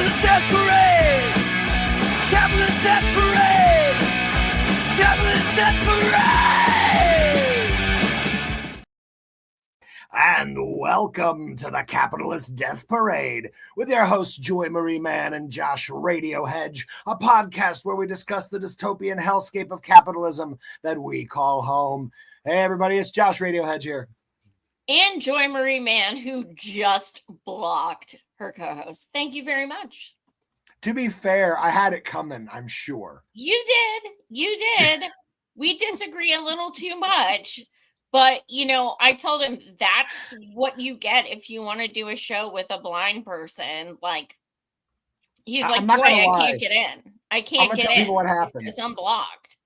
Capitalist Death Parade! Capitalist Death Parade! Capitalist Death Parade! And welcome to the Capitalist Death Parade with your hosts Joy Marie Mann and Josh Radio Hedge, a podcast where we discuss the dystopian hellscape of capitalism that we call home. Hey everybody, it's Josh Radio Hedge here. And Joy Marie Mann, who just blocked her co-host. Thank you very much. To be fair, I had it coming, I'm sure. You did. We disagree a little too much. But, you know, I told him that's what you get if you want to do a show with a blind person. Like, he's like, Joy, I can't get in. I can't get in. People what happened. It's unblocked.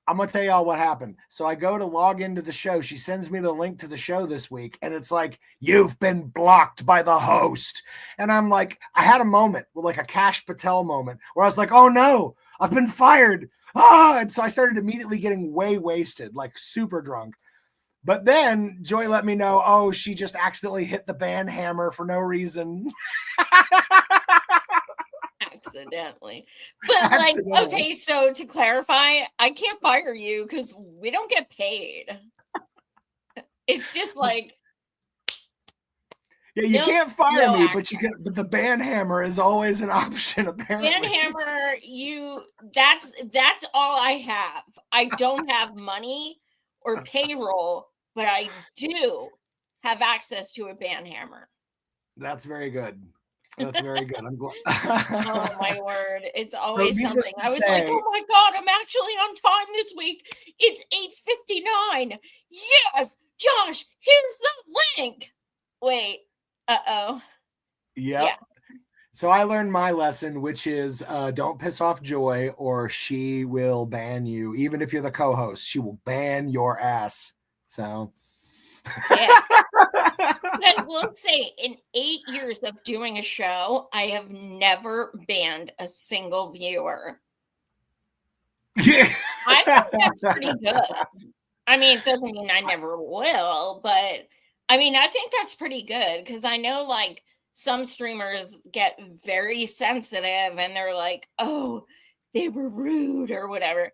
I'm going to tell y'all what happened. So I go to log into the show. She sends me the link to the show this week. And it's like, you've been blocked by the host. And I'm like, I had a moment, like a Kash Patel moment, where I was like, oh no, I've been fired. And so I started immediately getting way wasted, like super drunk. But then Joy let me know, oh, she just accidentally hit the ban hammer for no reason. Accidentally. But like, okay, so to clarify, I can't fire you because we don't get paid. It's just like, yeah, you can't fire me, but you can. But the ban hammer is always an option, apparently. Ban hammer, that's all I have. I don't have money or payroll, but I do have access to a ban hammer. That's very good. That's very good. I'm glad. Oh my word. It's always something. I was like, oh my God, I'm actually on time this week. It's 8:59. Yes, Josh, here's the link. Wait. Uh-oh. Yep. Yeah. So I learned my lesson, which is don't piss off Joy or she will ban you. Even if you're the co-host, she will ban your ass. So yeah. I will say, in 8 years of doing a show, I have never banned a single viewer. Yeah. I think that's pretty good. I mean, it doesn't mean I never will, but I mean, I think that's pretty good because I know like some streamers get very sensitive and they're like, oh, they were rude or whatever.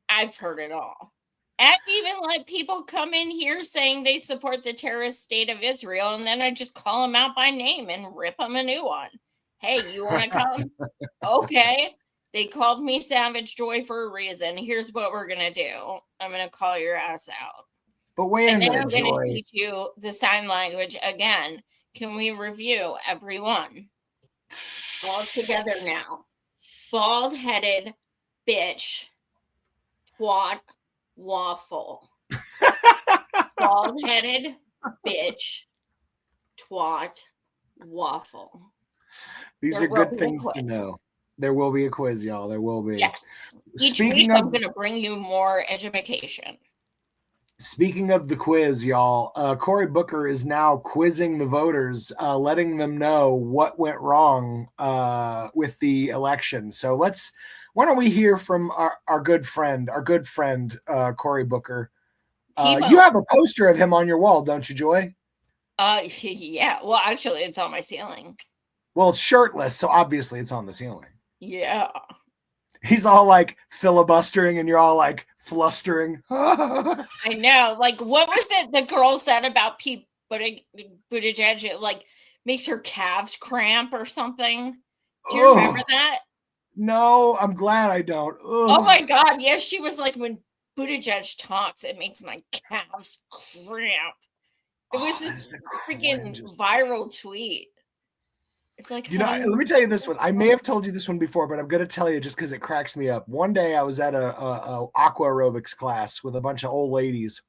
I've heard it all. And even let people come in here saying they support the terrorist state of Israel, and then I just call them out by name and rip them a new one. Hey, you want to come? Okay. They called me Savage Joy for a reason. Here's what we're going to do. I'm going to call your ass out. But wait a minute, Joy. And then I'm going to teach you the sign language again. Can we review everyone? All together now. Bald-headed bitch. Twat. Waffle. Bald-headed bitch. Twat. Waffle. These are good things to know. There will be a quiz, y'all. There will be. Yes. Each week I'm going to bring you more education. Speaking of the quiz, y'all, Cory Booker is now quizzing the voters, letting them know what went wrong with the election. So why don't we hear from our good friend, Cory Booker. You have a poster of him on your wall, don't you, Joy? Yeah. Well, actually, it's on my ceiling. Well, it's shirtless, so obviously it's on the ceiling. Yeah. He's all like filibustering and you're all like flustering. I know. Like, what was it the girl said about Pete Buttigieg? It like makes her calves cramp or something. Do you remember that? No, I'm glad I don't. Ugh. Oh my God. Yes, she was like, when Buttigieg talks, it makes my calves cramp. It was this freaking viral tweet. It's like, let me tell you this one. I may have told you this one before, but I'm going to tell you just because it cracks me up. One day I was at a aqua aerobics class with a bunch of old ladies.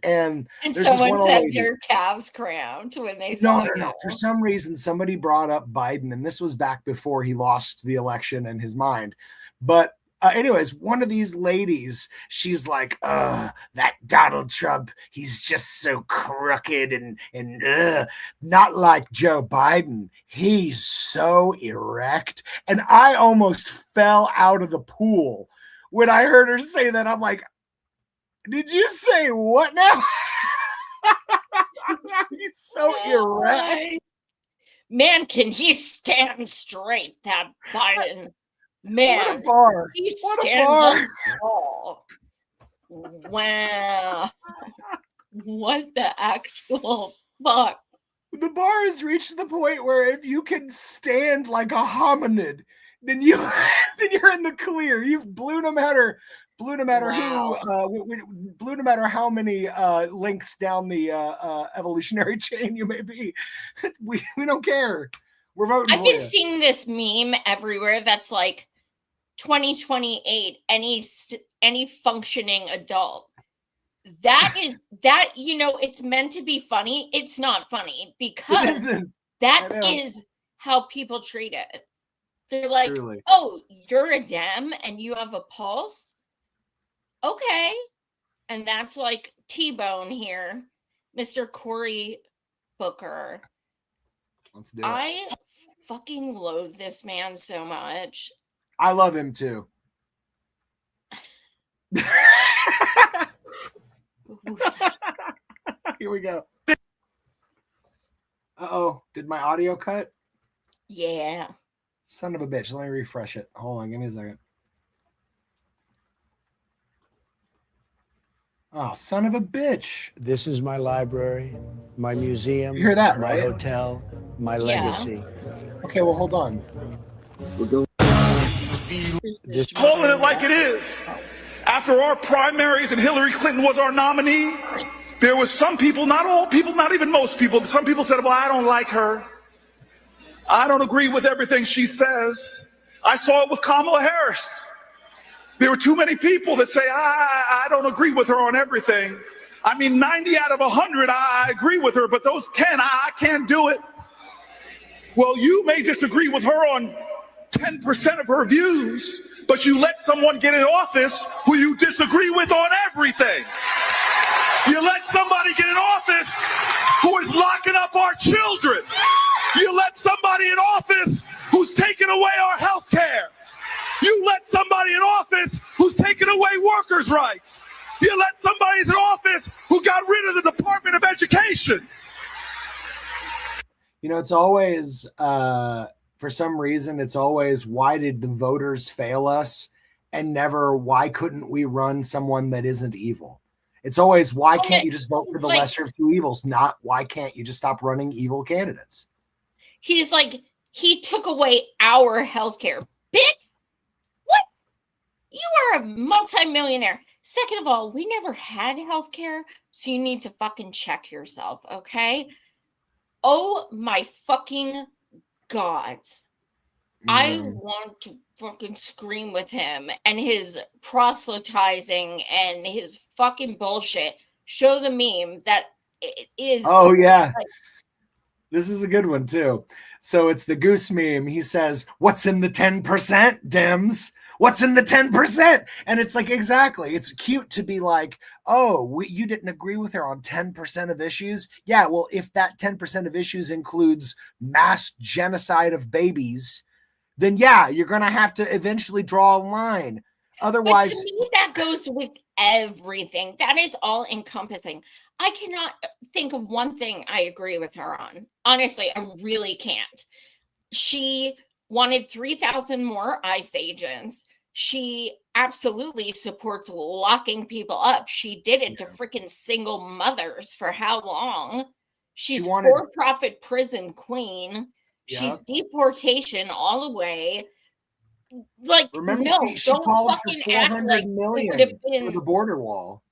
And someone said their calves cramped when they saw it. No. For some reason, somebody brought up Biden, and this was back before he lost the election in his mind. But anyways, one of these ladies, she's like, that Donald Trump, he's just so crooked and not like Joe Biden. He's so erect. And I almost fell out of the pool when I heard her say that. I'm like, did you say what now? He's so erect. Man, can he stand straight, that Biden? Man, what a bar. he What a stands bar. up tall. Wow. What the actual fuck? The bar has reached the point where if you can stand like a hominid, then you then you're in the clear. You've blew no matter who, blew no matter how many links down the evolutionary chain you may be. We don't care. We're voting I've for been you. seeing this meme everywhere that's like 2028, any functioning adult. That it's meant to be funny. It's not funny because that is how people treat it. They're like, Truly. oh, you're a Dem and you have a pulse? Okay. And that's like T-Bone here, Mr. Cory Booker. Let's do it. I fucking loathe this man so much. I love him too. Here we go. Uh-oh. Did my audio cut? Yeah. Son of a bitch. Let me refresh it. Hold on. Give me a second. Oh, son of a bitch. This is my library, my museum, you hear that, my right? hotel, my legacy. Okay, well, hold on. Calling it like it is. After our primaries and Hillary Clinton was our nominee, there was some people, not all people, not even most people, some people said, well, I don't like her. I don't agree with everything she says. I saw it with Kamala Harris. There were too many people that say, I don't agree with her on everything. I mean, 90 out of 100, I agree with her, but those 10, I can't do it. Well, you may disagree with her on 10% of her views, but you let someone get in office who you disagree with on everything. You let somebody get in office who is locking up our children. You let somebody in office who's taking away our health care. You let somebody in office who's taking away workers' rights. You let somebody in office who got rid of the Department of Education. You know, it's always, for some reason, it's always, why did the voters fail us? And never, why couldn't we run someone that isn't evil? It's always, why can't you just vote for the lesser of two evils? Not, why can't you just stop running evil candidates? He's like, he took away our healthcare. Bitch, what? You are a multimillionaire. Second of all, we never had healthcare, so you need to fucking check yourself, okay? Oh my fucking God. I want to fucking scream with him and his proselytizing and his fucking bullshit. Show the meme that it is. Oh, yeah. This is a good one, too. So it's the goose meme. He says, what's in the 10%, Dems? What's in the 10%? And it's like, exactly. It's cute to be like, oh, you didn't agree with her on 10% of issues? Yeah, well, if that 10% of issues includes mass genocide of babies, then yeah, you're going to have to eventually draw a line. Otherwise, but to me, that goes with everything. That is all encompassing. I cannot think of one thing I agree with her on. Honestly, I really can't. She wanted 3,000 more ICE agents. She absolutely supports locking people up. She did it to freaking single mothers for how long? She's for-profit prison queen. Yep. She's deportation all the way. Like, remember, no, she called for 400 million for the border wall.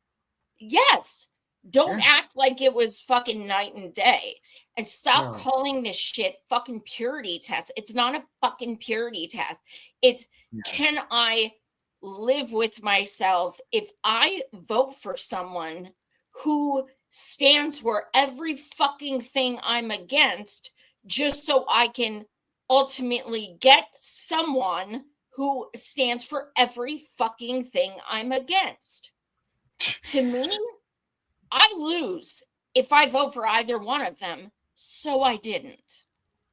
Yes. Don't act like it was fucking night and day. And stop calling this shit fucking purity test. It's not a fucking purity test. It's can I live with myself if I vote for someone who stands for every fucking thing I'm against just so I can ultimately get someone who stands for every fucking thing I'm against. To me, I lose if I vote for either one of them, so I didn't.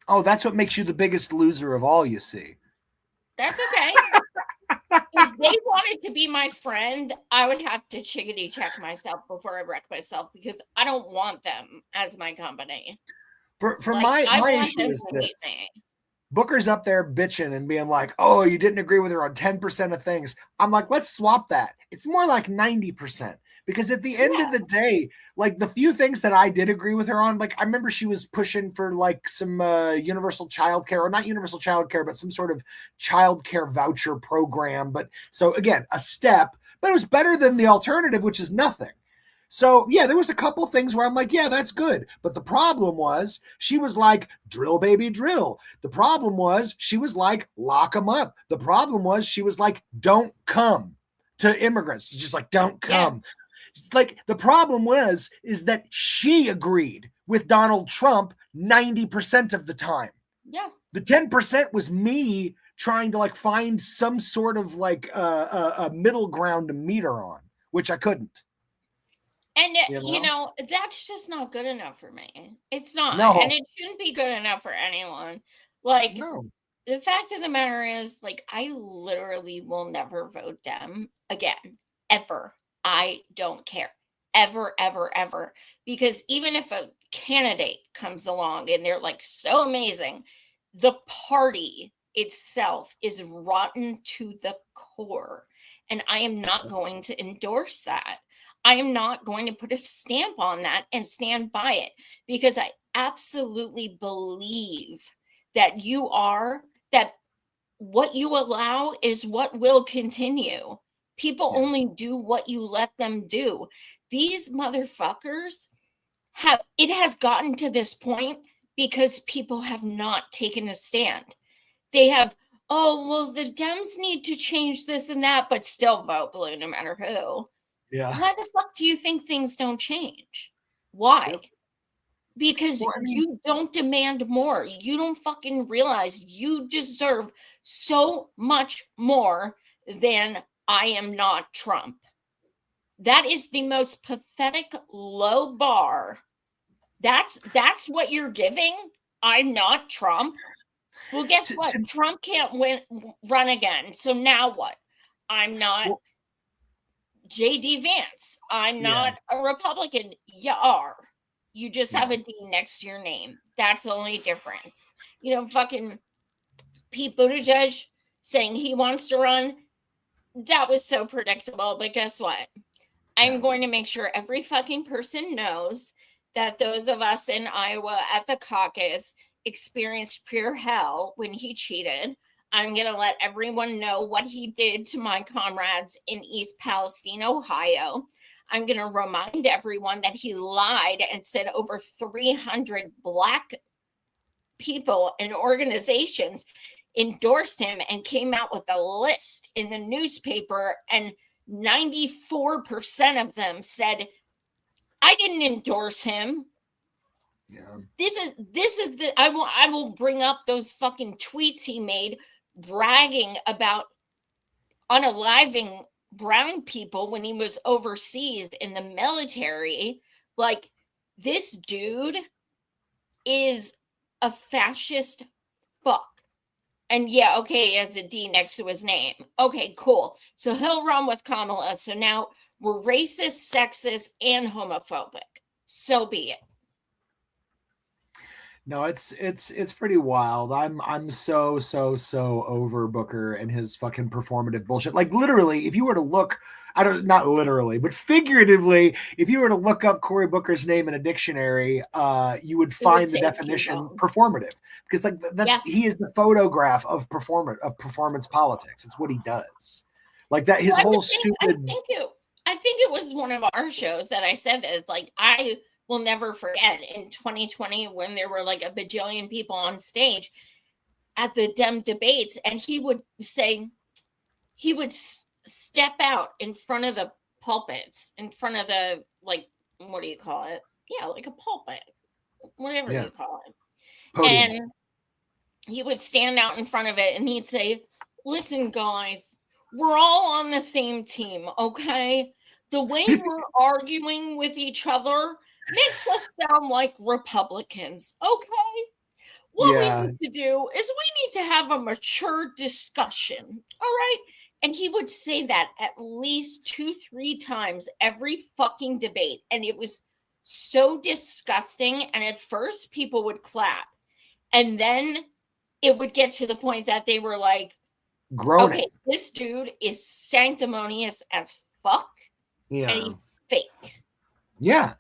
Oh, that's what makes you the biggest loser of all, you see. That's okay. If they wanted to be my friend, I would have to chickadee check myself before I wreck myself because I don't want them as my company. For Like, I my want issue them is to this. hate me. Booker's up there bitching and being like, oh, you didn't agree with her on 10% of things. I'm like, let's swap that. It's more like 90%. Because at the end of the day, like the few things that I did agree with her on, like I remember she was pushing for like some universal childcare, or not universal childcare, but some sort of childcare voucher program. But so again, a step, but it was better than the alternative, which is nothing. So yeah, there was a couple things where I'm like, yeah, that's good. But the problem was she was like, drill, baby, drill. The problem was she was like, lock them up. The problem was she was like, don't come to immigrants. Just like, don't come. Yeah. Like the problem is that she agreed with Donald Trump 90% of the time. Yeah. The 10% was me trying to like find some sort of like a middle ground to meet her on, which I couldn't. And, you know, that's just not good enough for me. It's not. No. And it shouldn't be good enough for anyone. Like, no. The fact of the matter is, like, I literally will never vote Dem again, ever. I don't care. Ever, ever, ever. Because even if a candidate comes along and they're like so amazing, the party itself is rotten to the core. And I am not going to endorse that. I am not going to put a stamp on that and stand by it, because I absolutely believe that that what you allow is what will continue. People only do what you let them do. These motherfuckers it has gotten to this point because people have not taken a stand. They have, oh, well, the Dems need to change this and that, but still vote blue no matter who. Yeah. Why the fuck do you think things don't change? Why? Yep. Because you don't demand more. You don't fucking realize you deserve so much more than I am not Trump. That is the most pathetic low bar. That's what you're giving. I'm not Trump. Well, guess what? Trump can't run again. So now what? I'm not J.D. Vance. I'm not a Republican. You are. You just have a D next to your name. That's the only difference. You know, fucking Pete Buttigieg saying he wants to run. That was so predictable. But guess what? I'm going to make sure every fucking person knows that those of us in Iowa at the caucus experienced pure hell when he cheated. I'm going to let everyone know what he did to my comrades in East Palestine, Ohio. I'm going to remind everyone that he lied and said over 300 Black people and organizations endorsed him and came out with a list in the newspaper, and 94% of them said, I didn't endorse him. Yeah. This is the I will bring up those fucking tweets he made bragging about unaliving brown people when he was overseas in the military. Like, this dude is a fascist fuck. And yeah, okay, he has a D next to his name. Okay, cool. So he'll run with Kamala. So now we're racist, sexist, and homophobic. So be it. No, it's pretty wild. I'm so over Booker and his fucking performative bullshit. Like literally, if you were to look, not literally, but figuratively, if you were to look up Cory Booker's name in a dictionary, you would find the definition performative, because like that he is the photograph of performance politics. It's what he does. Like that, his whole stupid. I think it was one of our shows that I said this. Like, I will never forget in 2020 when there were like a bajillion people on stage at the Dem debates, and he would step out in front of the pulpits, in front of the, like, what do you call it? Yeah, like a pulpit, whatever you call it. Podium. And he would stand out in front of it and he'd say, listen, guys, we're all on the same team, okay? The way we're arguing with each other makes us sound like Republicans, okay? What we need to do is we need to have a mature discussion, all right? And he would say that at least 2-3 times every fucking debate. And it was so disgusting. And at first, people would clap, and then it would get to the point that they were like, Groaning. okay, this dude is sanctimonious as fuck, Yeah. and he's fake. Yeah.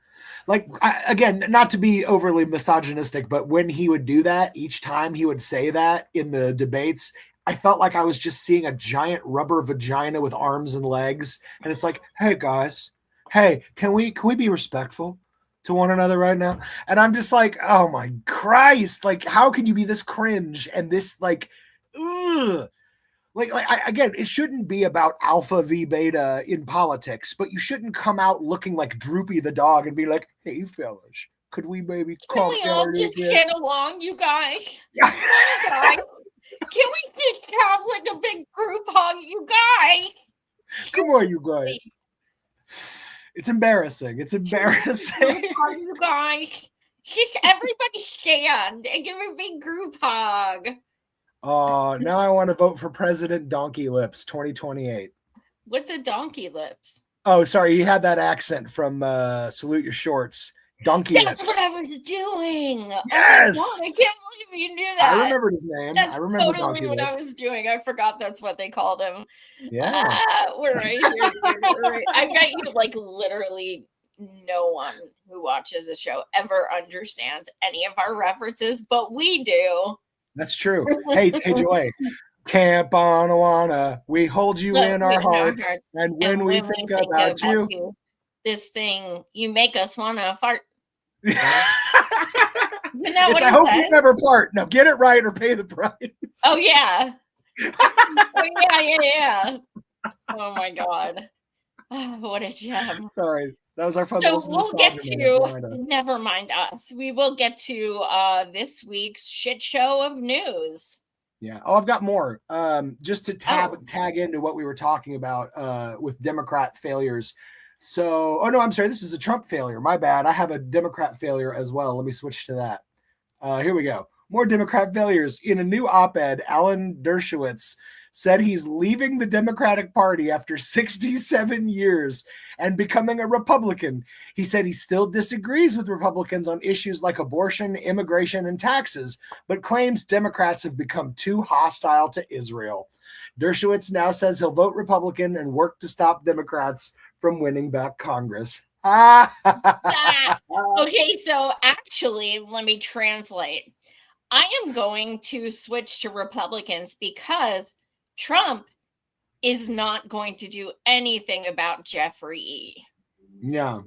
Like, again, not to be overly misogynistic, but when he would do that, each time he would say that in the debates, I felt like I was just seeing a giant rubber vagina with arms and legs. And it's like, hey, guys, hey, can we be respectful to one another right now? And I'm just like, oh, my Christ. Like, how can you be this cringe and this, like, ugh. Again, it shouldn't be about alpha v beta in politics, but you shouldn't come out looking like Droopy the dog and be like, "Hey, fellas, could we maybe Can we all just get along, you guys? Can we just have like a big group hug, you guys? Come on, you guys." It's embarrassing. It's embarrassing. You guys, just everybody stand and give a big group hug. Now I want to vote for President Donkey Lips 2028. What's a donkey lips? Oh, sorry. He had that accent from Salute Your Shorts. Donkey Lips. That's what I was doing. Yes. Oh my God, I can't believe you knew that. I remembered his name. That's I remember totally Donkey what Lips. I was doing. I forgot that's what they called him. Yeah. We're right here. I bet you like literally no one who watches the show ever understands any of our references, but we do. That's true. Hey, Joy. Camp on Awana, we hold you in our hearts. And when we think about you, this thing, you make us want to fart. I hope you never part. Now get it right or pay the price. Oh, yeah. Yeah. Oh, my God. Oh, what a gem. Sorry. That was our fun. So we'll get to, never mind us. We will get to this week's shit show of news. Yeah. Oh, I've got more. Just to tag into what we were talking about with Democrat failures. So, no, I'm sorry. This is a Trump failure. My bad. I have a Democrat failure as well. Let me switch to that. Here we go. More Democrat failures. In a new op-ed, Alan Dershowitz said he's leaving the Democratic Party after 67 years and becoming a Republican. He said he still disagrees with Republicans on issues like abortion, immigration, and taxes, but claims Democrats have become too hostile to Israel. Dershowitz now says he'll vote Republican and work to stop Democrats from winning back Congress. Okay, so actually, let me translate. I am going to switch to Republicans because Trump is not going to do anything about Jeffrey E. Yeah.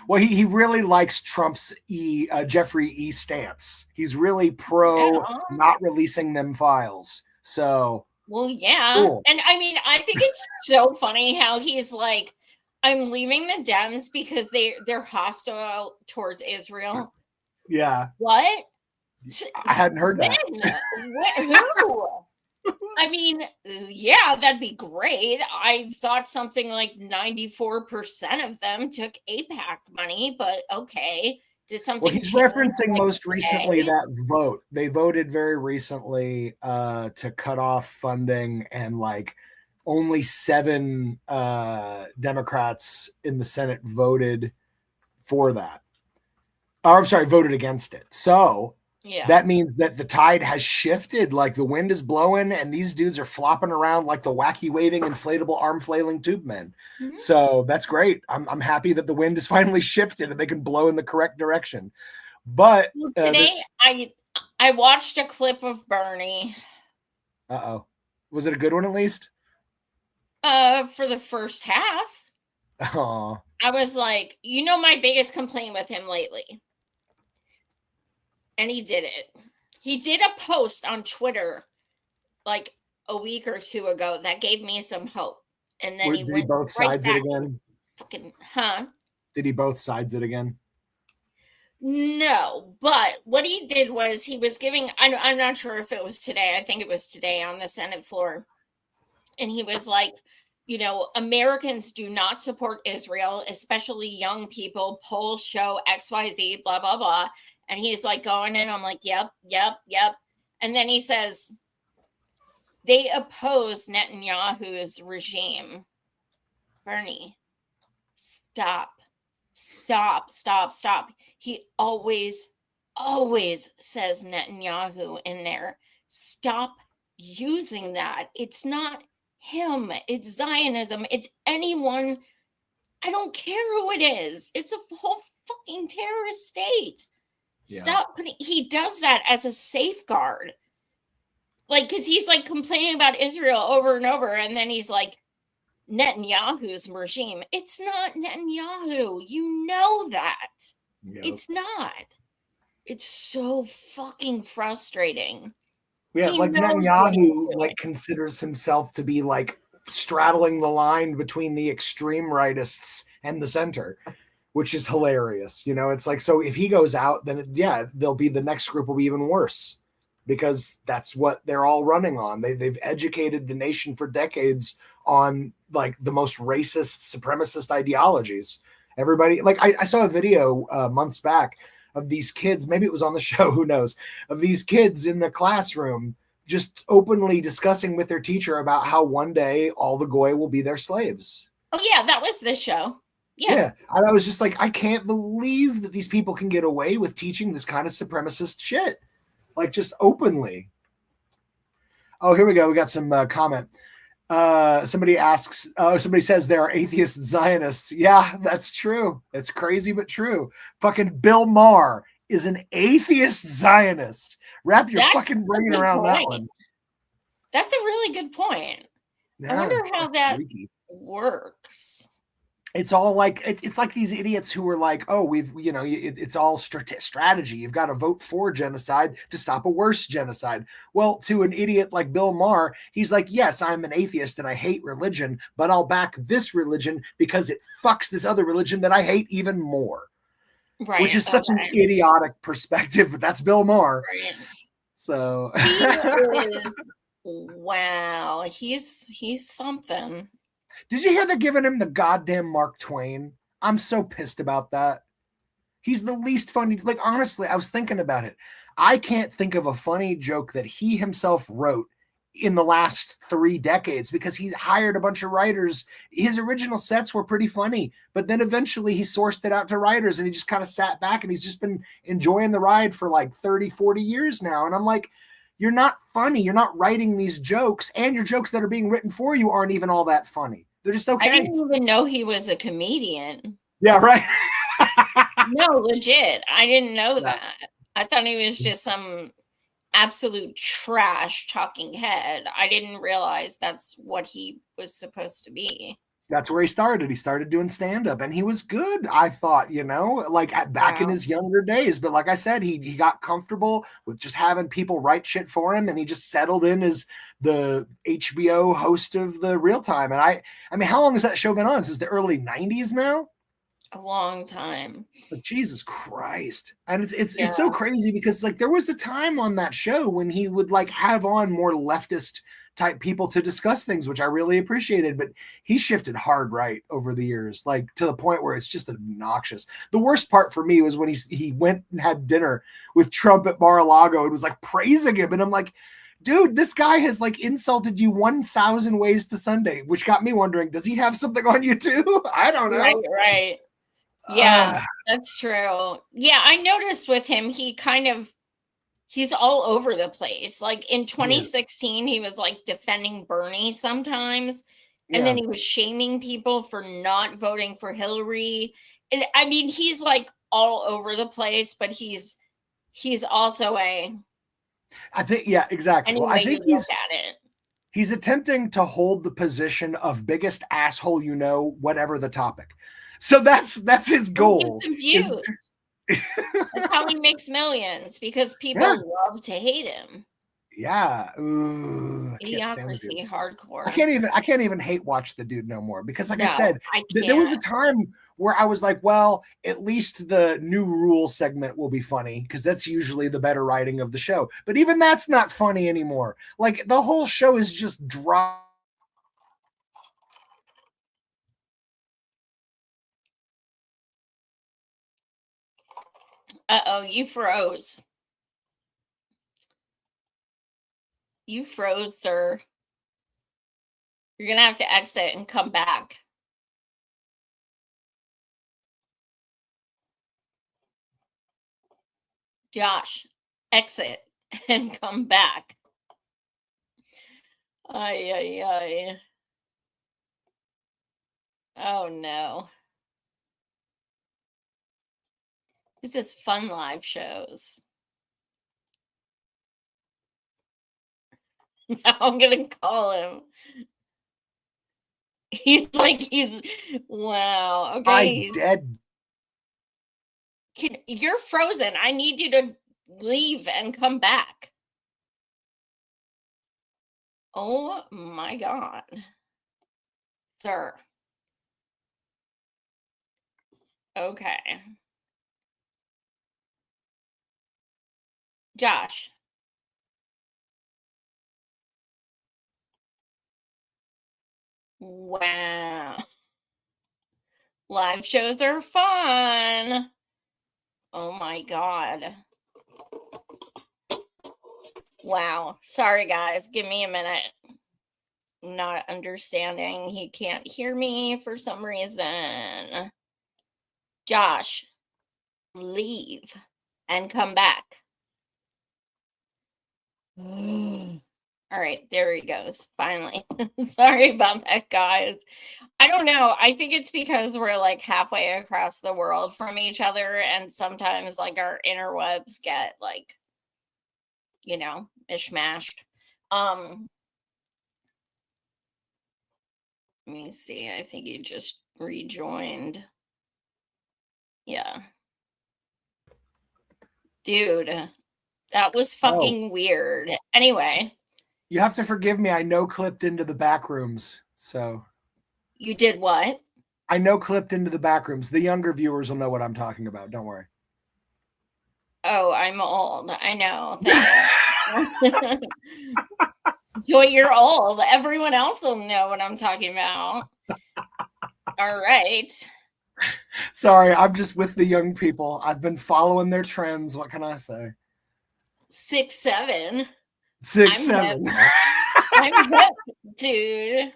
Well, he really likes Trump's Jeffrey E. stance. He's really pro not releasing them files. So, well, yeah. Cool. And I mean, I think it's so funny how he's like, I'm leaving the Dems because they're hostile towards Israel. Yeah. What? I hadn't heard that. Who? I mean, yeah, that'd be great. I thought something like 94% of them took AIPAC money, but okay. Did something? Well, he's referencing most recently that vote. They voted very recently to cut off funding, and like only 7 Democrats in the Senate voted for that. Or, I'm sorry, voted against it. So yeah, that means that the tide has shifted. Like the wind is blowing, and these dudes are flopping around like the wacky waving inflatable arm flailing tube men. Mm-hmm. So that's great. I'm happy that the wind is finally shifted and they can blow in the correct direction. But today I watched a clip of Bernie. Was it a good one at least? For the first half. Oh, I was like, my biggest complaint with him lately. And he did it. He did a post on Twitter like a week or 2 ago that gave me some hope. And then did he both sides it again? Did he both sides it again? No, but what he did was he was giving, I'm not sure if it was today. I think it was today on the Senate floor. And he was like, Americans do not support Israel, especially young people. Polls show XYZ, blah, blah, blah. And he's like going in. I'm like, yep. And then he says, they oppose Netanyahu's regime. Bernie, stop stop. He always says Netanyahu in there. Stop using that. It's not him. It's Zionism. It's anyone. I don't care who it is. It's a whole fucking terrorist state. Stop putting, he does that as a safeguard. Like, because he's like complaining about Israel over and over, and then he's like, Netanyahu's regime. It's not Netanyahu. You know that. Yep. It's not. It's so fucking frustrating. Yeah, He like knows what he's Netanyahu doing. like considers himself to be like straddling the line between the extreme rightists and the center, which is hilarious. You know, it's like, so if he goes out, then they'll be, the next group will be even worse, because that's what they're all running on. They've educated the nation for decades on like the most racist, supremacist ideologies. Everybody, like I saw a video months back of these kids, maybe it was on the show, who knows, of these kids in the classroom just openly discussing with their teacher about how one day all the goy will be their slaves. Oh yeah, that was the show. Yeah. And I was just like, I can't believe that these people can get away with teaching this kind of supremacist shit, like just openly. Oh, here we go. We got some comment. Somebody says there are atheist Zionists. Yeah, that's true. It's crazy, but true. Fucking Bill Maher is an atheist Zionist. Wrap your fucking brain around that one. That's a really good point. Yeah, I wonder how that freaky works. It's all like, it's like these idiots who are like, oh, it's all strategy. You've got to vote for genocide to stop a worse genocide. Well, to an idiot like Bill Maher, he's like, yes, I'm an atheist and I hate religion, but I'll back this religion because it fucks this other religion that I hate even more. Right. Which is such an idiotic perspective, but that's Bill Maher. Right. So he is, wow, he's something. Did you hear they're giving him the goddamn Mark Twain? I'm so pissed about that. He's the least funny. Like, honestly, I was thinking about it. I can't think of a funny joke that he himself wrote in the last 3 decades, because he hired a bunch of writers. His original sets were pretty funny, but then eventually he sourced it out to writers and he just kind of sat back and he's just been enjoying the ride for like 30, 40 years now. And I'm like, you're not funny. You're not writing these jokes, and your jokes that are being written for you aren't even all that funny. They're just okay. I didn't even know he was a comedian. Yeah, right. No, legit. I didn't know that. I thought he was just some absolute trash talking head. I didn't realize that's what he was supposed to be. That's where he started. He started doing stand-up, and he was good, I thought, like back in his younger days. But like I said, he got comfortable with just having people write shit for him, and he just settled in as the HBO host of the Real Time. And I mean, how long has that show been on? Since the early 90s now? A long time. Like, Jesus Christ. And it's so crazy, because like there was a time on that show when he would like have on more leftist type people to discuss things, which I really appreciated, but he shifted hard right over the years, like to the point where it's just obnoxious. The worst part for me was when he went and had dinner with Trump at Mar-a-Lago and was like praising him, and I'm like, dude, this guy has like insulted you 1,000 ways to Sunday, which got me wondering, does he have something on you too? I don't know. Right. Yeah, that's true. Yeah, I noticed with him, he's all over the place. Like in 2016, he was like defending Bernie sometimes. And then he was shaming people for not voting for Hillary. And I mean, he's like all over the place, but he's also I think, exactly. Well, I think he's attempting to hold the position of biggest asshole, whatever the topic. So that's his goal. That's how he makes millions, because people love to hate him. Yeah. Idiocracy hardcore. I can't even hate watch the dude no more, because like I said, there was a time where I was like, well, at least the new rule segment will be funny, because that's usually the better writing of the show. But even that's not funny anymore. Like the whole show is just dry. Uh-oh, you froze. You froze, sir. You're going to have to exit and come back. Josh, exit and come back. Ay, ay, ay. Oh no. This is fun live shows. Now I'm gonna call him. He's wow. Okay. I dead. You're frozen. I need you to leave and come back. Oh my God. Sir. Okay. Josh. Wow. Live shows are fun. Oh my God. Wow. Sorry, guys. Give me a minute. I'm not understanding. He can't hear me for some reason. Josh, leave and come back. All right, there he goes. Finally. Sorry about that, guys. I don't know. I think it's because we're like halfway across the world from each other, and sometimes like our interwebs get like, mishmashed. Let me see. I think he just rejoined. Yeah. Dude, that was fucking weird. Anyway. You have to forgive me. I no-clipped into the back rooms. So. You did what? I no-clipped into the back rooms. The younger viewers will know what I'm talking about. Don't worry. Oh, I'm old. I know. Joy, you're old. Everyone else will know what I'm talking about. All right. Sorry, I'm just with the young people. I've been following their trends. What can I say? 6'7". 6'7". I'm hip, dude.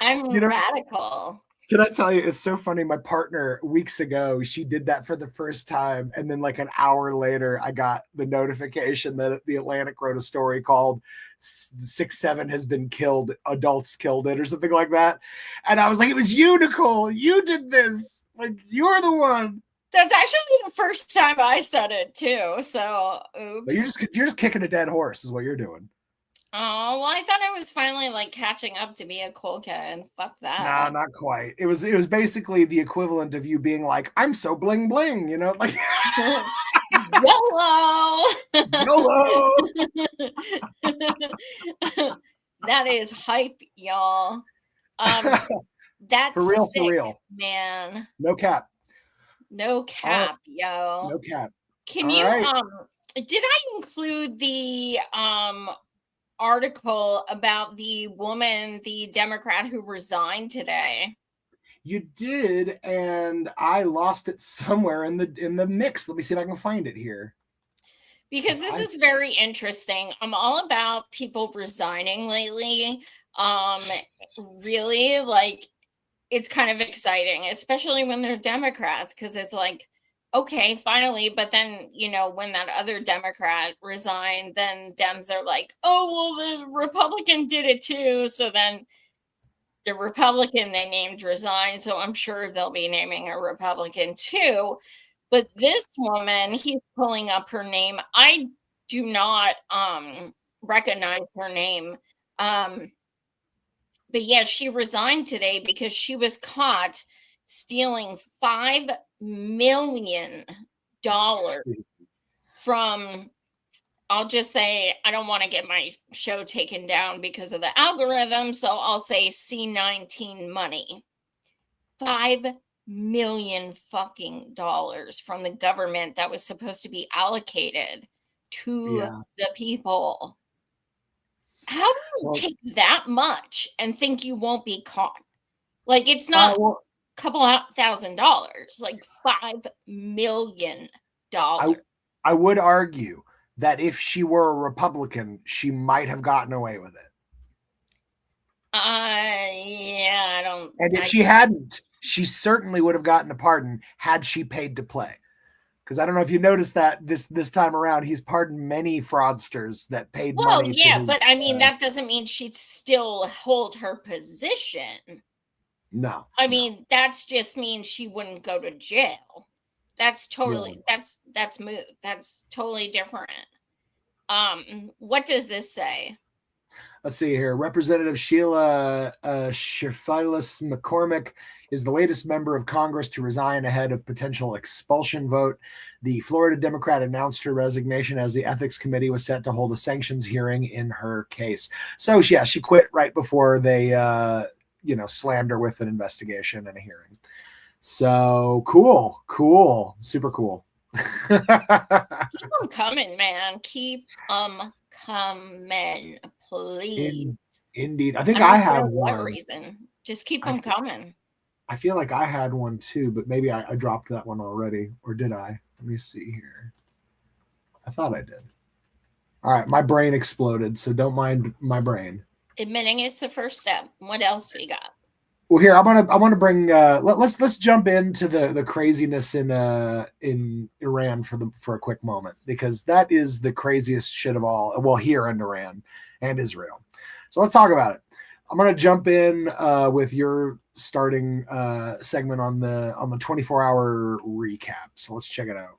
I'm radical. Can I tell you, it's so funny. My partner weeks ago, she did that for the first time. And then like an hour later, I got the notification that the Atlantic wrote a story called 6'7" has been killed. Adults killed it or something like that. And I was like, it was you, Nicole. You did this. Like, you're the one. That's actually the first time I said it too. So, oops. So you're just kicking a dead horse is what you're doing. Oh, well, I thought I was finally like catching up to be a cool kid, and fuck that. Nah, not quite. It was basically the equivalent of you being like, I'm so bling bling, like YOLO. YOLO. That is hype, y'all. That's for real, sick, for real, man. No cap. No cap, yo. No cap. Can you did I include the article about the woman, the Democrat who resigned today? You did, and I lost it somewhere in the mix. Let me see if I can find it here. Because this is very interesting. I'm all about people resigning lately. Really, like, it's kind of exciting, especially when they're Democrats, because it's like, okay, finally. But then, when that other Democrat resigned, then Dems are like, oh, well, the Republican did it too. So then the Republican they named resigned. So I'm sure they'll be naming a Republican too. But this woman, he's pulling up her name. I do not recognize her name. But yeah, she resigned today because she was caught stealing $5 million from, I'll just say, I don't want to get my show taken down because of the algorithm, so I'll say C19 money. $5 million fucking dollars from the government that was supposed to be allocated to the people. How do you take that much and think you won't be caught? Like, it's not a couple $1,000, like $5 million. I would argue that if she were a Republican, she might have gotten away with it. Yeah, I don't. And if she hadn't, she certainly would have gotten a pardon had she paid to play. Because I don't know if you noticed that this time around, he's pardoned many fraudsters that paid Well, money. yeah, to his, but I mean, that doesn't mean she'd still hold her position. No. I mean, that's just means she wouldn't go to jail. That's totally that's moot. That's totally different. What does this say? Let's see here. Representative Sheila Shifilus McCormick is the latest member of Congress to resign ahead of potential expulsion vote. The Florida Democrat announced her resignation as the ethics committee was set to hold a sanctions hearing in her case. So yeah, she quit right before they slammed her with an investigation and a hearing. So cool, super cool. Keep them coming, man. Keep them coming, please. Indeed. I think I have for what one. reason? Just keep them coming. I feel like I had one too, but maybe I dropped that one already. Or did I? Let me see here. I thought I did. All right. My brain exploded, so don't mind my brain. Admitting it's the first step. What else we got? Well, here I want to bring. Let's jump into the craziness in Iran for a quick moment, because that is the craziest shit of all. Well, here in Iran and Israel. So let's talk about it. I'm going to jump in with your starting segment on the 24-hour recap. So let's check it out.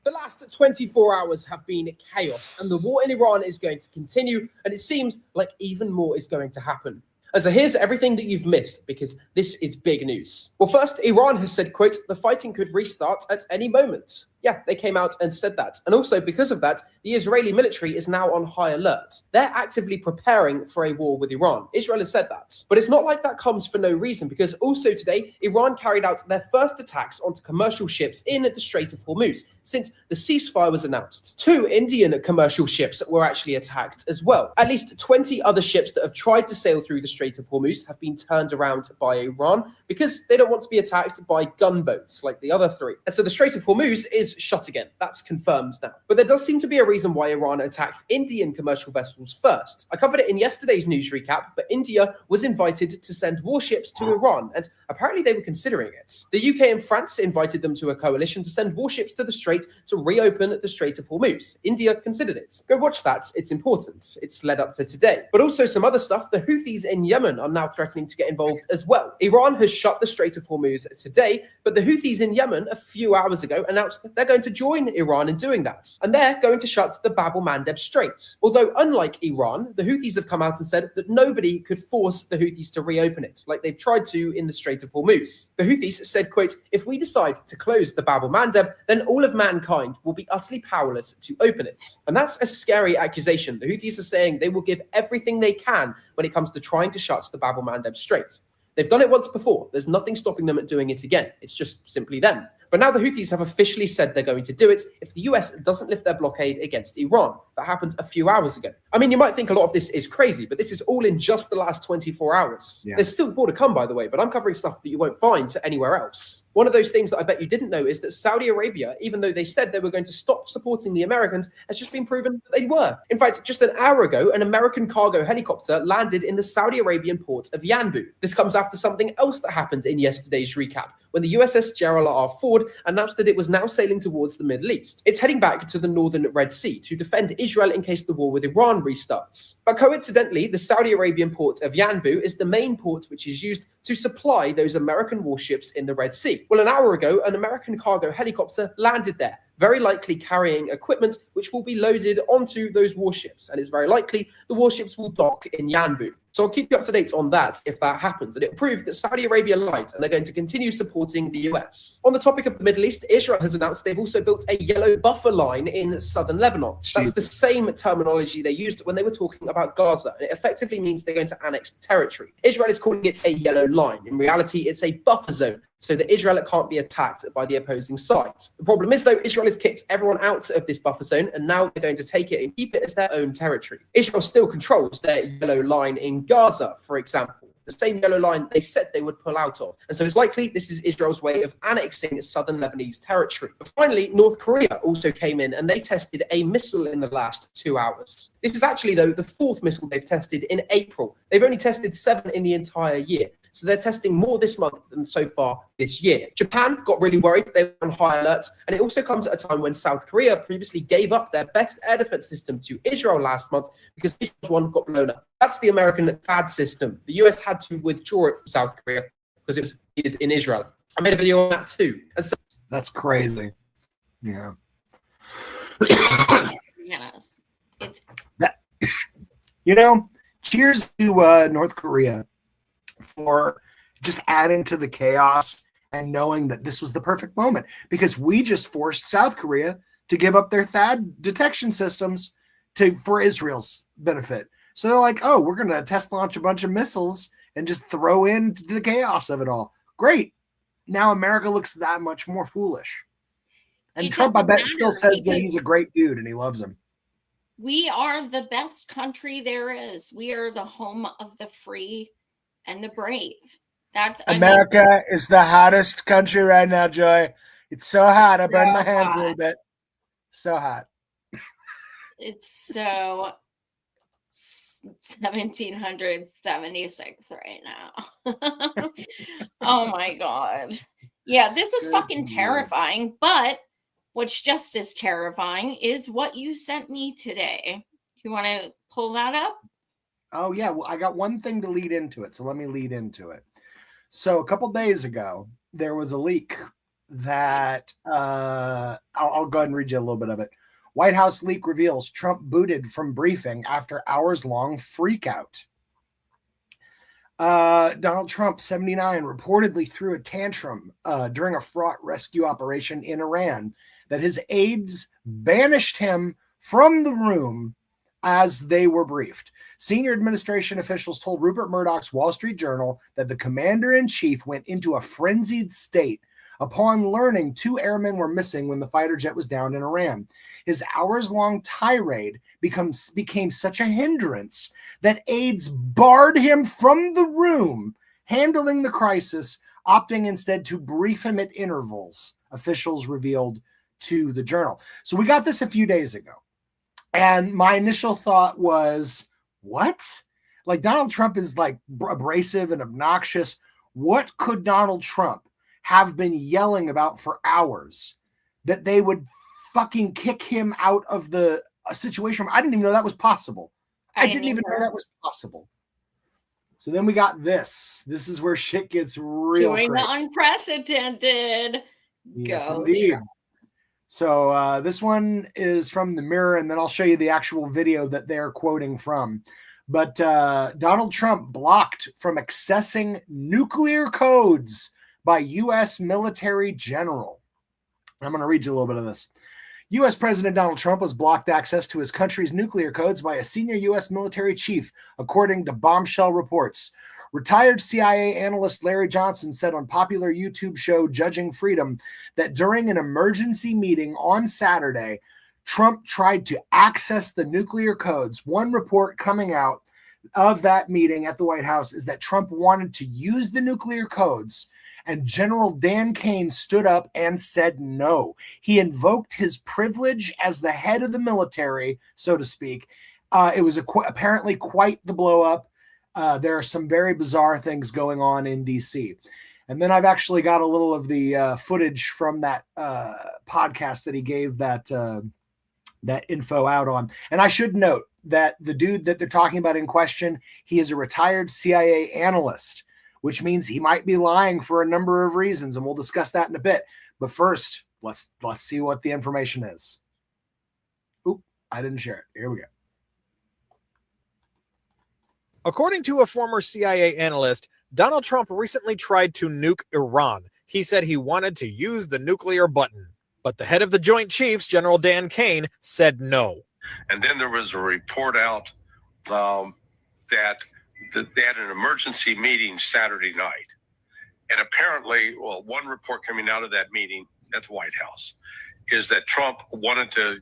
The last 24 hours have been chaos, and the war in Iran is going to continue, and it seems like even more is going to happen. And so here's everything that you've missed, because this is big news. Well, first, Iran has said, quote, the fighting could restart at any moment. Yeah, they came out and said that. And also because of that, the Israeli military is now on high alert. They're actively preparing for a war with Iran. Israel has said that. But it's not like that comes for no reason, because also today, Iran carried out their first attacks onto commercial ships in the Strait of Hormuz since the ceasefire was announced. 2 Indian commercial ships were actually attacked as well. At least 20 other ships that have tried to sail through the Strait of Hormuz have been turned around by Iran because they don't want to be attacked by gunboats like the other 3. And so the Strait of Hormuz is shut again. That's confirmed now. But there does seem to be a reason why Iran attacked Indian commercial vessels first. I covered it in yesterday's news recap, but India was invited to send warships to Iran, and apparently they were considering it. The UK and France invited them to a coalition to send warships to the Strait to reopen the Strait of Hormuz. India considered it. Go watch that. It's important. It's led up to today. But also some other stuff. The Houthis in Yemen are now threatening to get involved as well. Iran has shut the Strait of Hormuz today, but the Houthis in Yemen a few hours ago announced that they're going to join Iran in doing that. And they're going to shut the Bab el-Mandeb Strait. Although unlike Iran, the Houthis have come out and said that nobody could force the Houthis to reopen it, like they've tried to in the Strait of Hormuz. The Houthis said, quote, if we decide to close the Bab el-Mandeb, then all of mankind will be utterly powerless to open it. And that's a scary accusation. The Houthis are saying they will give everything they can when it comes to trying to shut the Bab el-Mandeb Strait. They've done it once before. There's nothing stopping them at doing it again. It's just simply them. But now the Houthis have officially said they're going to do it if the US doesn't lift their blockade against Iran. That happened a few hours ago. I mean, you might think a lot of this is crazy, but this is all in just the last 24 hours. Yeah. There's still more to come, by the way, but I'm covering stuff that you won't find anywhere else. One of those things that I bet you didn't know is that Saudi Arabia, even though they said they were going to stop supporting the Americans, has just been proven that they were. In fact, just an hour ago, an American cargo helicopter landed in the Saudi Arabian port of Yanbu. This comes after something else that happened in yesterday's recap, when the USS Gerald R. Ford announced that it was now sailing towards the Middle East. It's heading back to the northern Red Sea to defend Israel in case the war with Iran restarts. But coincidentally, the Saudi Arabian port of Yanbu is the main port which is used to supply those American warships in the Red Sea. Well, an hour ago, an American cargo helicopter landed there, very likely carrying equipment which will be loaded onto those warships. And it's very likely the warships will dock in Yanbu. So I'll keep you up to date on that if that happens. And it proved that Saudi Arabia lied, and they're going to continue supporting the US. On the topic of the Middle East, Israel has announced they've also built a yellow buffer line in southern Lebanon. That's the same terminology they used when they were talking about Gaza. And it effectively means they're going to annex the territory. Israel is calling it a yellow line. In reality, it's a buffer zone, so that Israel can't be attacked by the opposing side. The problem is, though, Israel has kicked everyone out of this buffer zone, and now they're going to take it and keep it as their own territory. Israel still controls their yellow line in Gaza, for example, the same yellow line they said they would pull out of. And so it's likely this is Israel's way of annexing southern Lebanese territory. But finally, North Korea also came in, and they tested a missile in the last 2 hours. This is actually, though, the 4th missile they've tested in April. They've only tested 7 in the entire year. So they're testing more this month than so far this year. Japan got really worried. They were on high alert. And it also comes at a time when South Korea previously gave up their best air defense system to Israel last month because Israel's one got blown up. That's the American THAAD system. The US had to withdraw it from South Korea because it was needed in Israel. I made a video on that too. And so That's crazy. Yeah. Yes. It's That, you know, cheers to North Korea for just adding to the chaos and knowing that this was the perfect moment, because we just forced South Korea to give up their THAAD detection systems for Israel's benefit. So they're like, oh, we're going to test launch a bunch of missiles and just throw into the chaos of it all. Great. Now America looks that much more foolish. And It Trump, I doesn't bet, matter still says that because- he's a great dude and he loves him. we are the best country there is. We are the home of the free and the brave. That's America is the hottest country right now, Joy. It's so hot. I burned my So hands a hot. little bit. So hot. It's so 1776 right now. Oh my God. Yeah, this is Good fucking Lord. terrifying. But what's just as terrifying is what you sent me today. You want to pull that up? Oh, yeah. Well, I got one thing to lead into it. So let me lead into it. So a couple days ago, there was a leak that I'll go ahead and read you a little bit of it. White House leak reveals Trump booted from briefing after hours-long freakout. Donald Trump, 79, reportedly threw a tantrum during a fraught rescue operation in Iran that his aides banished him from the room as they were briefed. Senior administration officials told Rupert Murdoch's Wall Street Journal that the commander-in-chief went into a frenzied state upon learning 2 airmen were missing when the fighter jet was downed in Iran. His hours-long tirade became such a hindrance that aides barred him from the room handling the crisis, opting instead to brief him at intervals, officials revealed to the Journal. So we got this a few days ago. And my initial thought was, what? Like, Donald Trump is like abrasive and obnoxious. What could Donald Trump have been yelling about for hours that they would fucking kick him out of the situation? I didn't even know that was possible. I didn't even know that was possible. So then we got this. This is where shit gets real Doing crazy. the unprecedented. Yes, Go indeed. Trump. So this one is from the Mirror, and then I'll show you the actual video that they're quoting from. But Donald Trump blocked from accessing nuclear codes by U.S. military general. I'm going to read you a little bit of this. U.S. President Donald Trump was blocked access to his country's nuclear codes by a senior U.S. military chief, according to bombshell reports. Retired CIA analyst Larry Johnson said on popular YouTube show Judging Freedom that during an emergency meeting on Saturday, Trump tried to access the nuclear codes. One report coming out of that meeting at the White House is that Trump wanted to use the nuclear codes, and General Dan Kane stood up and said no. He invoked his privilege as the head of the military, so to speak. It was apparently quite the blow up. There are some very bizarre things going on in DC. And then I've actually got a little of the footage from that podcast that he gave that info out on. And I should note that the dude that they're talking about in question, he is a retired CIA analyst, which means he might be lying for a number of reasons. And we'll discuss that in a bit. But first, let's see what the information is. Oop, I didn't share it. Here we go. According to a former CIA analyst, Donald Trump recently tried to nuke Iran. He said he wanted to use the nuclear button. But the head of the Joint Chiefs, General Dan Kane, said no. And then there was a report out that they had an emergency meeting Saturday night. And apparently, well, one report coming out of that meeting at the White House is that Trump wanted to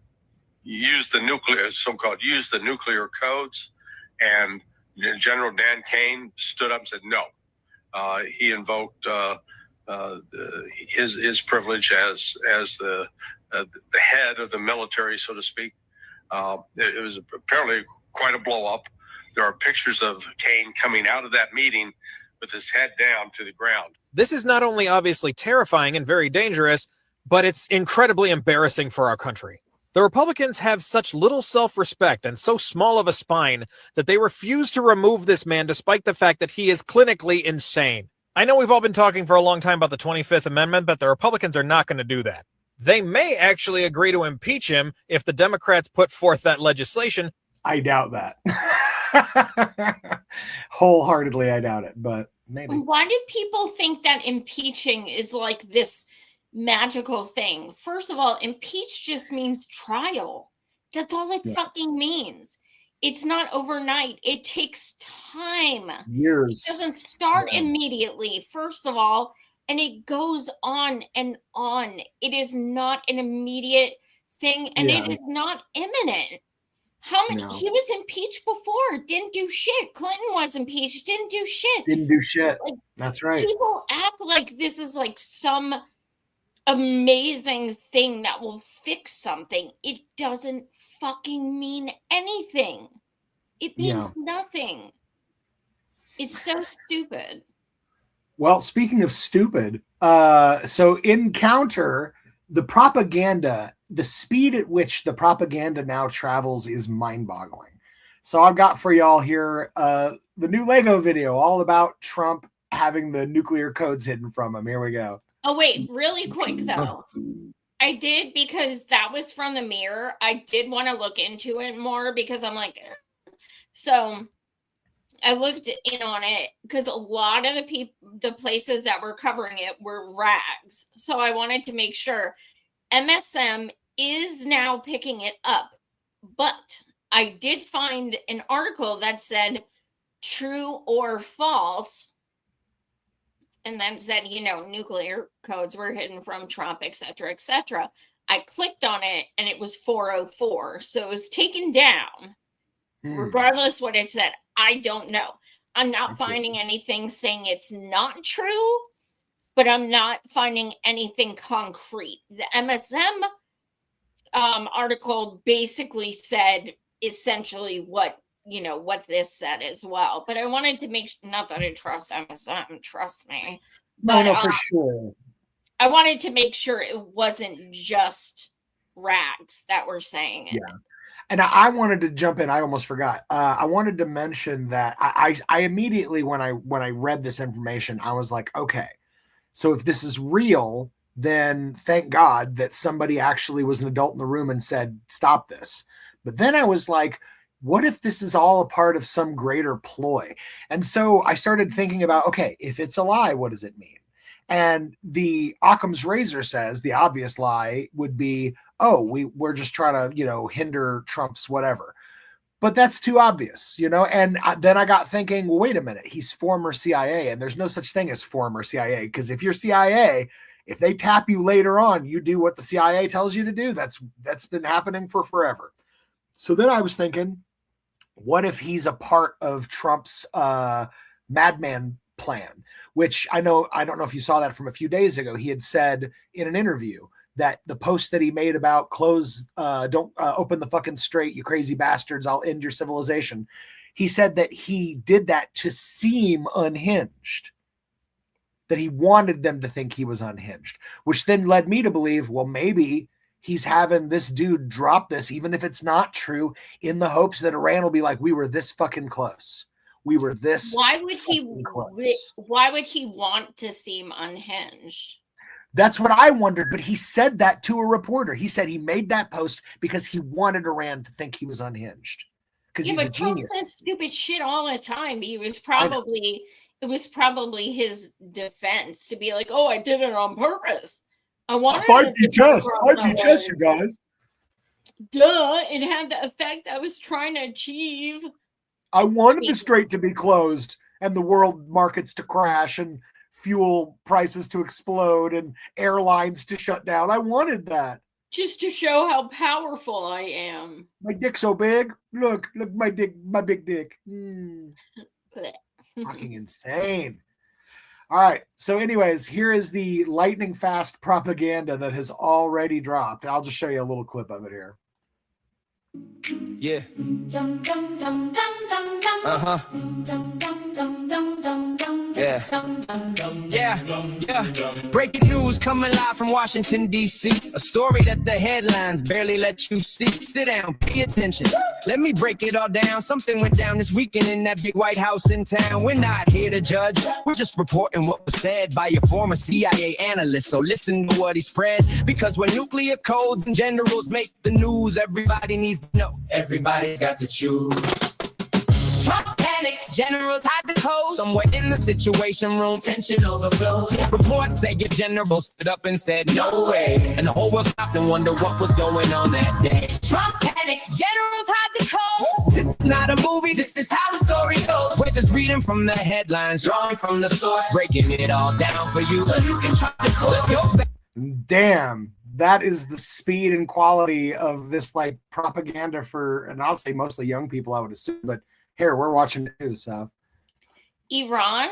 use the nuclear, so-called use the nuclear codes, and General Dan Kane stood up and said no. He invoked his privilege as the head of the military, so to speak. It was apparently quite a blow up. There are pictures of Kane coming out of that meeting with his head down to the ground. This is not only obviously terrifying and very dangerous, but it's incredibly embarrassing for our country. The Republicans have such little self-respect and so small of a spine that they refuse to remove this man despite the fact that he is clinically insane. I know we've all been talking for a long time about the 25th Amendment, but the Republicans are not going to do that. They may actually agree to impeach him if the Democrats put forth that legislation. I doubt that. Wholeheartedly, I doubt it, but maybe. Why do people think that impeaching is like this magical thing? First of all, impeach just means trial. That's all it fucking means. It's not overnight. It takes time. Years. It doesn't start immediately, first of all, and it goes on and on. It is not an immediate thing, and it is not imminent. How many? He was impeached before, didn't do shit. Clinton was impeached, didn't do shit. Didn't do shit. Like, that's right. People act like this is like some amazing thing that will fix something. It doesn't fucking mean anything. It means nothing. It's so stupid. Well, speaking of stupid, so in counter, the propaganda, the speed at which the propaganda now travels is mind-boggling. So I've got for y'all here the new Lego video all about Trump having the nuclear codes hidden from him. Here we go. Oh, wait, really quick, though. I did, because that was from the Mirror. I did want to look into it more because I'm like, So I looked in on it because a lot of the places that were covering it were rags. So I wanted to make sure. MSM is now picking it up, but I did find an article that said true or false, and then said, nuclear codes were hidden from Trump, etc., etc. I clicked on it and it was 404, so it was taken down. Regardless what it said, I don't know. I'm not finding anything saying it's not true, but I'm not finding anything concrete. The MSM article basically said essentially what this said as well. But I wanted to not that I trust MSM, trust me. No, for sure. I wanted to make sure it wasn't just rags that were saying it. Yeah. And I wanted to jump in. I almost forgot. I wanted to mention that I immediately, when I read this information, I was like, okay, so if this is real, then thank God that somebody actually was an adult in the room and said, stop this. But then I was like, what if this is all a part of some greater ploy? And so I started thinking about, okay, if it's a lie, what does it mean? And the Occam's razor says the obvious lie would be, oh, we're just trying to, hinder Trump's whatever. But that's too obvious, And then I got thinking, well, wait a minute, he's former CIA, and there's no such thing as former CIA, because if you're CIA, if they tap you later on, you do what the CIA tells you to do. That's been happening for forever. So then I was thinking, what if he's a part of Trump's madman plan, which I don't know if you saw that from a few days ago. He had said in an interview that the post that he made about don't open the fucking strait, you crazy bastards, I'll end your civilization. He said that he did that to seem unhinged, that he wanted them to think he was unhinged, which then led me to believe, well, maybe he's having this dude drop this, even if it's not true, in the hopes that Iran will be like, we were this fucking close. We were this. Why would he want to seem unhinged? That's what I wondered, but he said that to a reporter. He said he made that post because he wanted Iran to think he was unhinged. Because he's a genius. Trump says stupid shit all the time. It was probably his defense to be like, oh, I did it on purpose. I wanted 5D chess, you guys. Duh, it had the effect I was trying to achieve. I wanted the strait to be closed and the world markets to crash and fuel prices to explode and airlines to shut down. I wanted that. Just to show how powerful I am. My dick's so big. Look my big dick. Fucking insane. All right. So anyways, here is the lightning fast propaganda that has already dropped. I'll just show you a little clip of it here. Yeah. Yeah. Breaking news coming live from Washington, D.C. A story that the headlines barely let you see. Sit down, pay attention. Let me break it all down. Something went down this weekend in that big White House in town. We're not here to judge. We're just reporting what was said by a former CIA analyst. So listen to what he spread. Because when nuclear codes and generals make the news, everybody needs to know. Everybody's got to choose. Trump panics, generals hide the code. Somewhere in the situation room, tension overflows. Reports say your general stood up and said, no way. And the whole world stopped and wondered what was going on that day. Trump panics, generals hide the code. This is not a movie, this is how the story goes. We're just reading from the headlines, drawing from the source, breaking it all down for you so you can chart the course. Let's go back. Damn, that is the speed and quality of this like propaganda for, and I'll say mostly young people, I would assume, but here, we're watching it too, so. Iran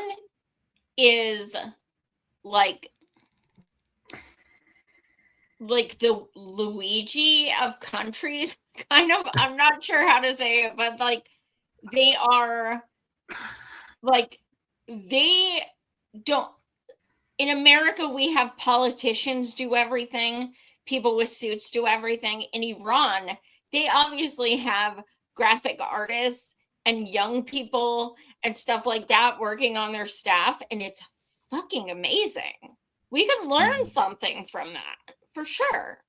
is like the Luigi of countries, kind of. I'm not sure how to say it, but like they are like they don't. In America, we have politicians do everything, people with suits do everything. In Iran, they obviously have graphic artists and young people and stuff like that working on their staff, and it's fucking amazing. We can learn something from that for sure.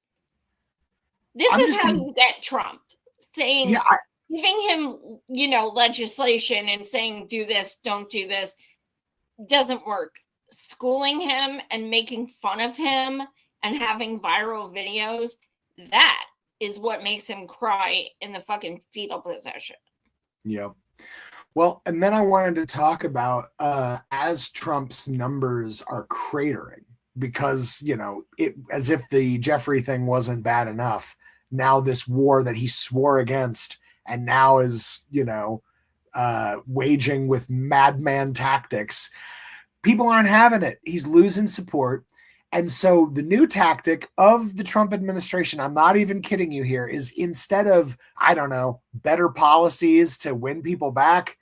This is how you get Trump saying, giving him, legislation and saying, do this, don't do this, doesn't work. Schooling him and making fun of him and having viral videos, that is what makes him cry in the fucking fetal position. Yep. Well, and then I wanted to talk about as Trump's numbers are cratering, because, it as if the Jeffrey thing wasn't bad enough. Now this war that he swore against and now is, waging with madman tactics, people aren't having it. He's losing support. And so the new tactic of the Trump administration, I'm not even kidding you here, is instead of, better policies to win people back,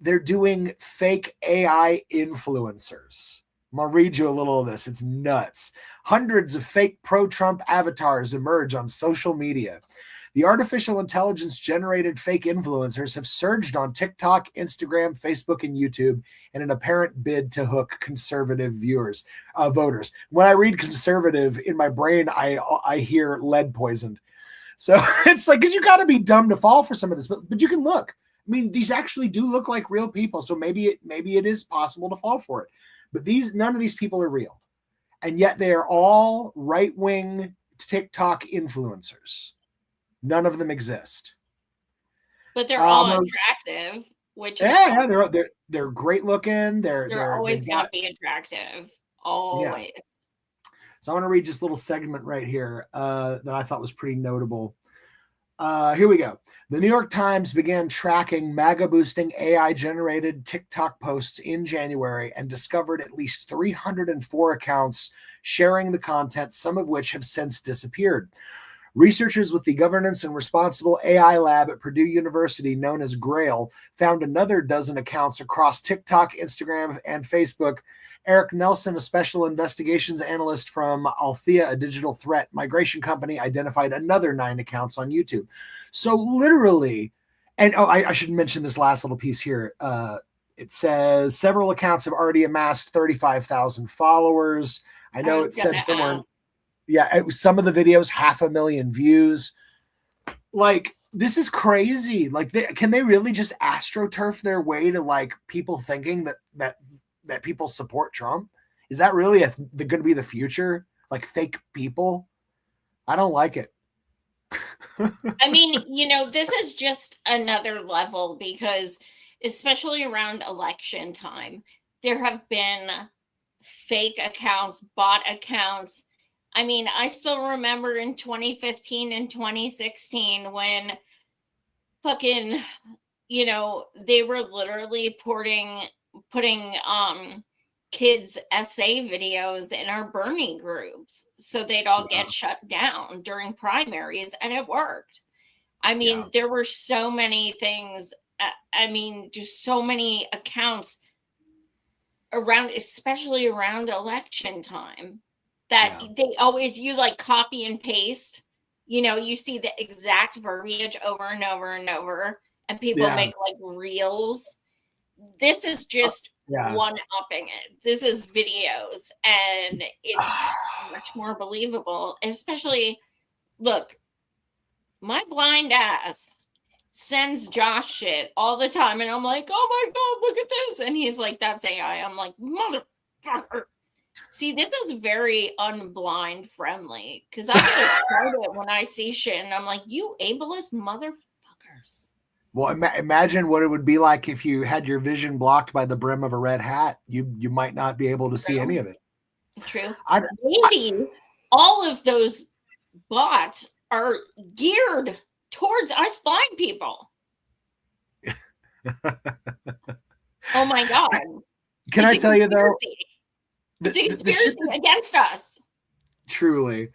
they're doing fake AI influencers. I'm going to read you a little of this. It's nuts. Hundreds of fake pro-Trump avatars emerge on social media. The artificial intelligence generated fake influencers have surged on TikTok, Instagram, Facebook, and YouTube in an apparent bid to hook conservative voters. When I read conservative in my brain, I hear lead poisoned. So it's like, because you got to be dumb to fall for some of this, but you can look. I mean, these actually do look like real people. So maybe it is possible to fall for it, but none of these people are real. And yet they are all right-wing TikTok influencers. None of them exist, but they're all attractive. Which is they're great looking. They're always gonna be attractive. Always. Yeah. So I want to read this little segment right here that I thought was pretty notable. Here we go. The New York Times began tracking MAGA boosting AI generated TikTok posts in January and discovered at least 304 accounts sharing the content, some of which have since disappeared. Researchers with the Governance and Responsible AI Lab at Purdue University, known as GRAIL, found another dozen accounts across TikTok, Instagram, and Facebook. Eric Nelson, a special investigations analyst from Althea, a digital threat migration company, identified another 9 accounts on YouTube. So literally, and I should mention this last little piece here. It says several accounts have already amassed 35,000 followers. I know it said somewhere. Yeah, some of the videos, 500,000 views. Like, this is crazy. Like, can they really just astroturf their way to like people thinking that people support Trump? Is that really going to be the future? Like fake people? I don't like it. I mean, this is just another level because, especially around election time, there have been fake accounts, bot accounts. I mean, I still remember in 2015 and 2016 when fucking, they were literally putting kids' essay videos in our Bernie groups so they'd all get shut down during primaries, and it worked. I mean, there were so many things. I mean, just so many accounts especially around election time, that they always, you like copy and paste, you see the exact verbiage over and over and over, and people make like reels. This is just one-upping it. This is videos, and it's much more believable. Especially, look, my blind ass sends Josh shit all the time, and I'm like, oh my god, look at this, and he's like, that's AI. I'm like, motherfucker. See, this is very unblind friendly, because I get excited when I see shit, and I'm like, you ableist motherfuckers. Well, imagine what it would be like if you had your vision blocked by the brim of a red hat. You might not be able to see any of it. True. Maybe all of those bots are geared towards us blind people. Oh my god. Can I tell you though? It's a conspiracy against us. Truly.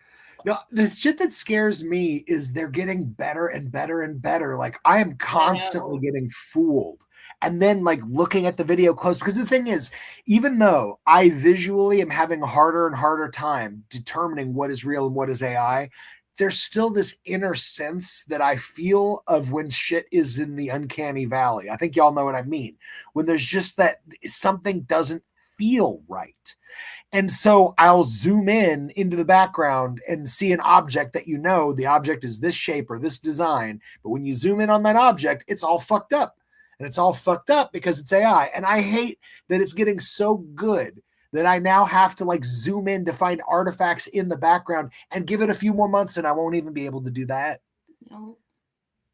No, the shit that scares me is they're getting better and better and better. Like I am constantly getting fooled. And then like looking at the video close, because the thing is, even though I visually am having a harder and harder time determining what is real and what is AI, there's still this inner sense that I feel of when shit is in the uncanny valley. I think y'all know what I mean. When there's just that something doesn't feel right. And so I'll zoom in into the background and see an object that the object is this shape or this design. But when you zoom in on that object, it's all fucked up. And it's all fucked up because it's AI. And I hate that it's getting so good that I now have to like zoom in to find artifacts in the background, and give it a few more months and I won't even be able to do that. No.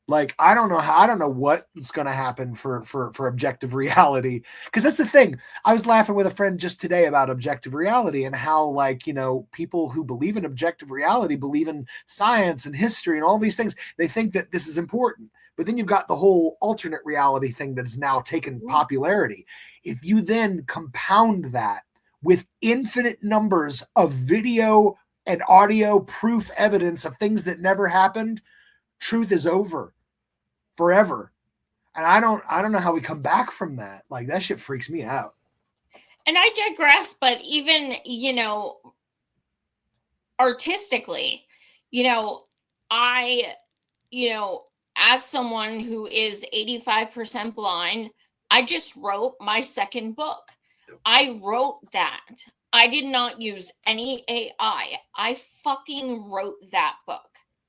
Like, I don't know what's going to happen for objective reality. Because that's the thing. I was laughing with a friend just today about objective reality and how, like, people who believe in objective reality believe in science and history and all these things. They think that this is important. But then you've got the whole alternate reality thing that's now taken popularity. If you then compound that with infinite numbers of video and audio proof evidence of things that never happened, truth is over forever. And I don't know how we come back from that. Like, that shit freaks me out. And I digress, but even, artistically, as someone who is 85% blind, I just wrote my second book. I wrote that. I did not use any AI. I fucking wrote that book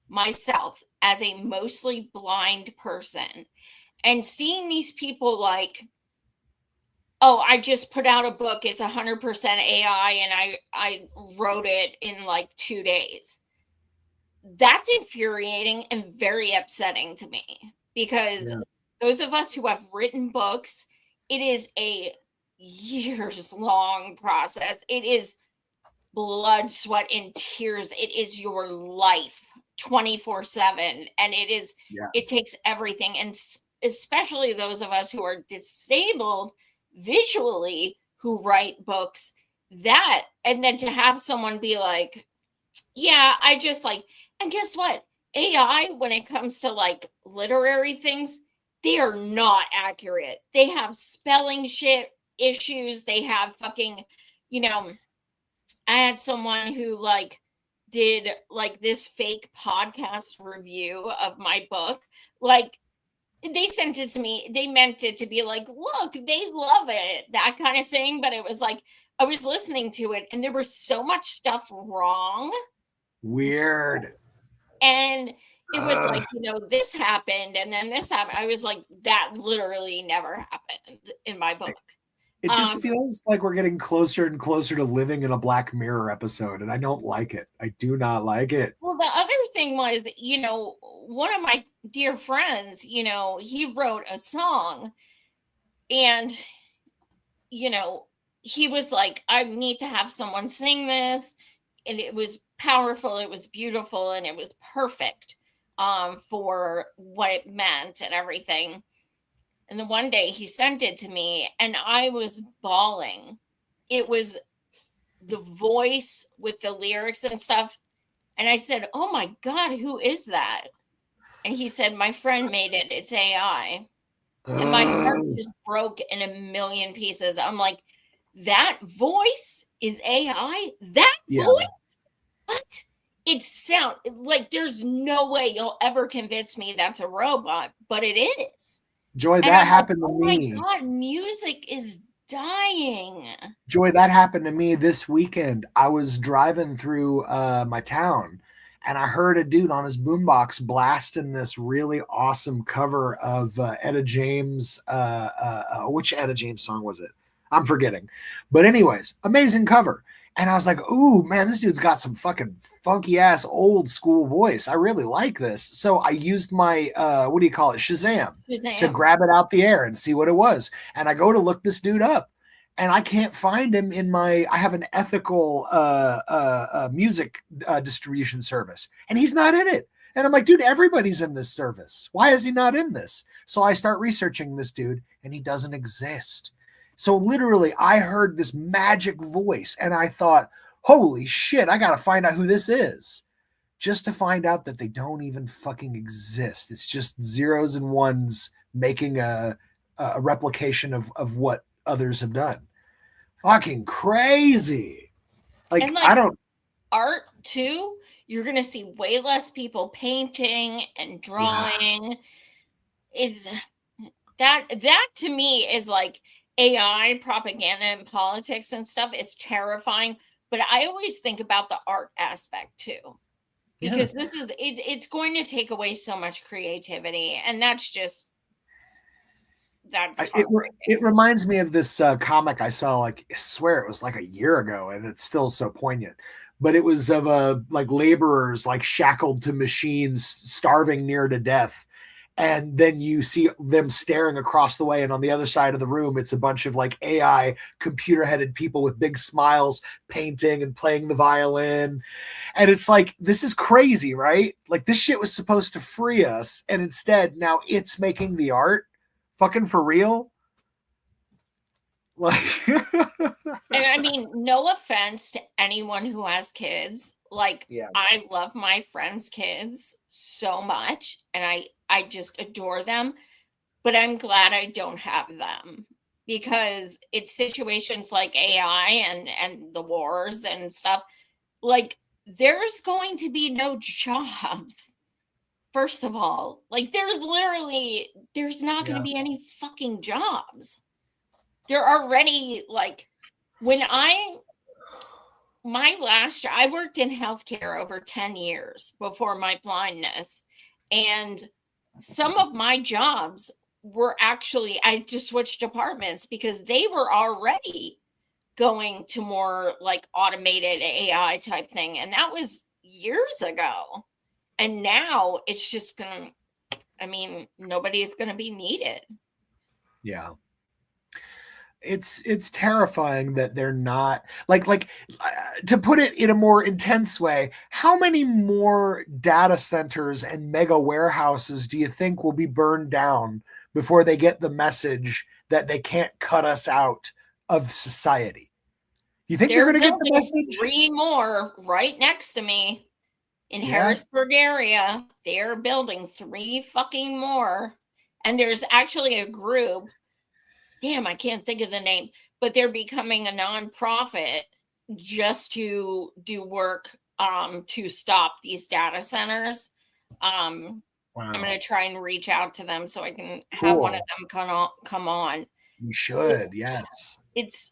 myself as a mostly blind person. And seeing these people like, oh, I just put out a book, it's 100% AI, and I wrote it in like 2 days. That's infuriating and very upsetting to me, because those of us who have written books, it is a years-long process. It is blood, sweat, and tears. It is your life 24/7, and it takes everything. And especially those of us who are disabled visually who write books, and then to have someone be like, yeah, I just like, and guess what? AI, when it comes to like literary things, they are not accurate. They have spelling shit issues. They have fucking, I had someone who like did like this fake podcast review of my book. Like, they sent it to me. They meant it to be like, look, they love it, that kind of thing. But it was like, I was listening to it and there was so much stuff wrong. Weird. And it was like, this happened and then this happened. I was like, that literally never happened in my book. It just feels like we're getting closer and closer to living in a Black Mirror episode, and I don't like it. I do not like it. Well, the other thing was, one of my dear friends, he wrote a song, and, he was like, I need to have someone sing this, and it was powerful, it was beautiful, and it was perfect for what it meant and everything. And then one day he sent it to me and I was bawling. It was the voice with the lyrics and stuff. And I said, oh my God, who is that? And he said, my friend made it. It's AI. And my heart just broke in a million pieces. I'm like, that voice is AI? That Yeah. voice? What? It sounds like there's no way you'll ever convince me that's a robot, but it is. Joy, And that I'm happened like, to oh me. my God, music is dying. Joy, that happened to me this weekend. I was driving through my town and I heard a dude on his boombox blasting this really awesome cover of Etta James. Which Etta James song was it? I'm forgetting. But, anyways, amazing cover. And I was like, ooh, man, this dude's got some fucking funky ass old school voice. I really like this. So I used my, what do you call it? Shazam to grab it out the air and see what it was. And I go to look this dude up. And I can't find him in my. I have an ethical music distribution service, and he's not in it. And I'm like, dude, everybody's in this service. Why is he not in this? So I start researching this dude, and he doesn't exist. So literally, I heard this magic voice, and I thought, holy shit, I gotta find out who this is. Just to find out that they don't even fucking exist. It's just zeros and ones making a replication of what others have done. Fucking crazy. Like, And I don't. art too. You're gonna see way less people painting and drawing. Is that to me is like AI propaganda and politics and stuff is terrifying. But I always think about the art aspect too. Because this is it's going to take away so much creativity, and that's just it reminds me of this comic I saw, like, I swear it was like a year ago, and it's still so poignant. But it was of like laborers like shackled to machines, starving near to death. And then you see them staring across the way, and on the other side of the room, it's a bunch of like AI computer-headed people with big smiles painting and playing the violin. And it's like, this is crazy, right? Like, this shit was supposed to free us, and instead now it's making the art. Fucking for real? Like, and I mean, no offense to anyone who has kids. Like, I love my friends' kids so much, and I just adore them. But I'm glad I don't have them, because it's situations like AI and the wars and stuff. Like, there's going to be no jobs. First of all, like, there's not going to be any fucking jobs. They're already like, my last job, I worked in healthcare over 10 years before my blindness. And some of my jobs were actually, I just switched departments because they were already going to more like automated AI type thing. And that was years ago. And now it's just nobody's going to be needed. Yeah. It's terrifying that they're not like to put it in a more intense way. How many more data centers and mega warehouses do you think will be burned down before they get the message that they can't cut us out of society? You think they're going to get the message? 3 more right next to me in Harrisburg area. They're building 3 fucking more. And there's actually a group. Damn, I can't think of the name, but they're becoming a nonprofit just to do work to stop these data centers. Wow. I'm going to try and reach out to them so I can have one of them come on. You should, yes. It's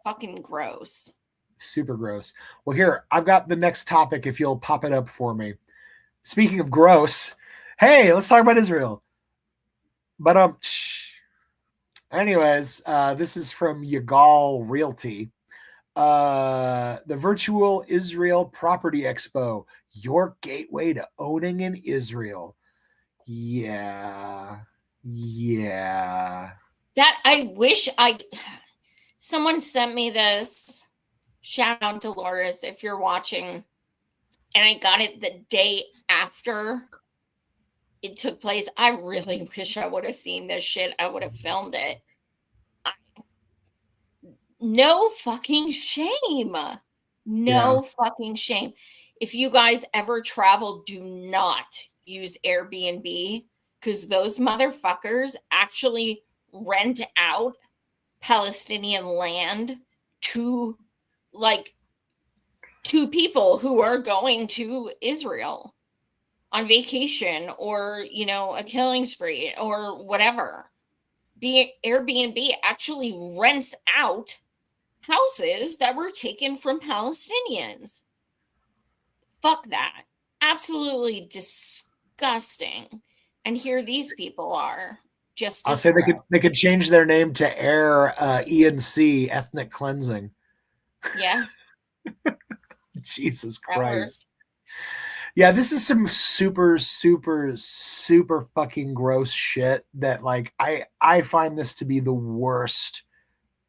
fucking gross. Super gross. Well, here, I've got the next topic if you'll pop it up for me. Speaking of gross, hey, let's talk about Israel. But anyways, this is from Yagal Realty. The Virtual Israel Property Expo, your gateway to owning in Israel. Yeah. That I wish someone sent me this. Shout out to Dolores if you're watching. And I got it the day after it took place. I really wish I would have seen this shit. I would have filmed it. No fucking shame. No fucking shame. If you guys ever travel, do not use Airbnb, because those motherfuckers actually rent out Palestinian land to people who are going to Israel on vacation or, a killing spree or whatever. The Airbnb actually rents out houses that were taken from Palestinians. Fuck that. Absolutely disgusting. And here these people are. Just I'll say they could change their name to Air ENC, ethnic cleansing. Yeah. Jesus Christ. Yeah, this is some super, super, super fucking gross shit that, like, I find this to be the worst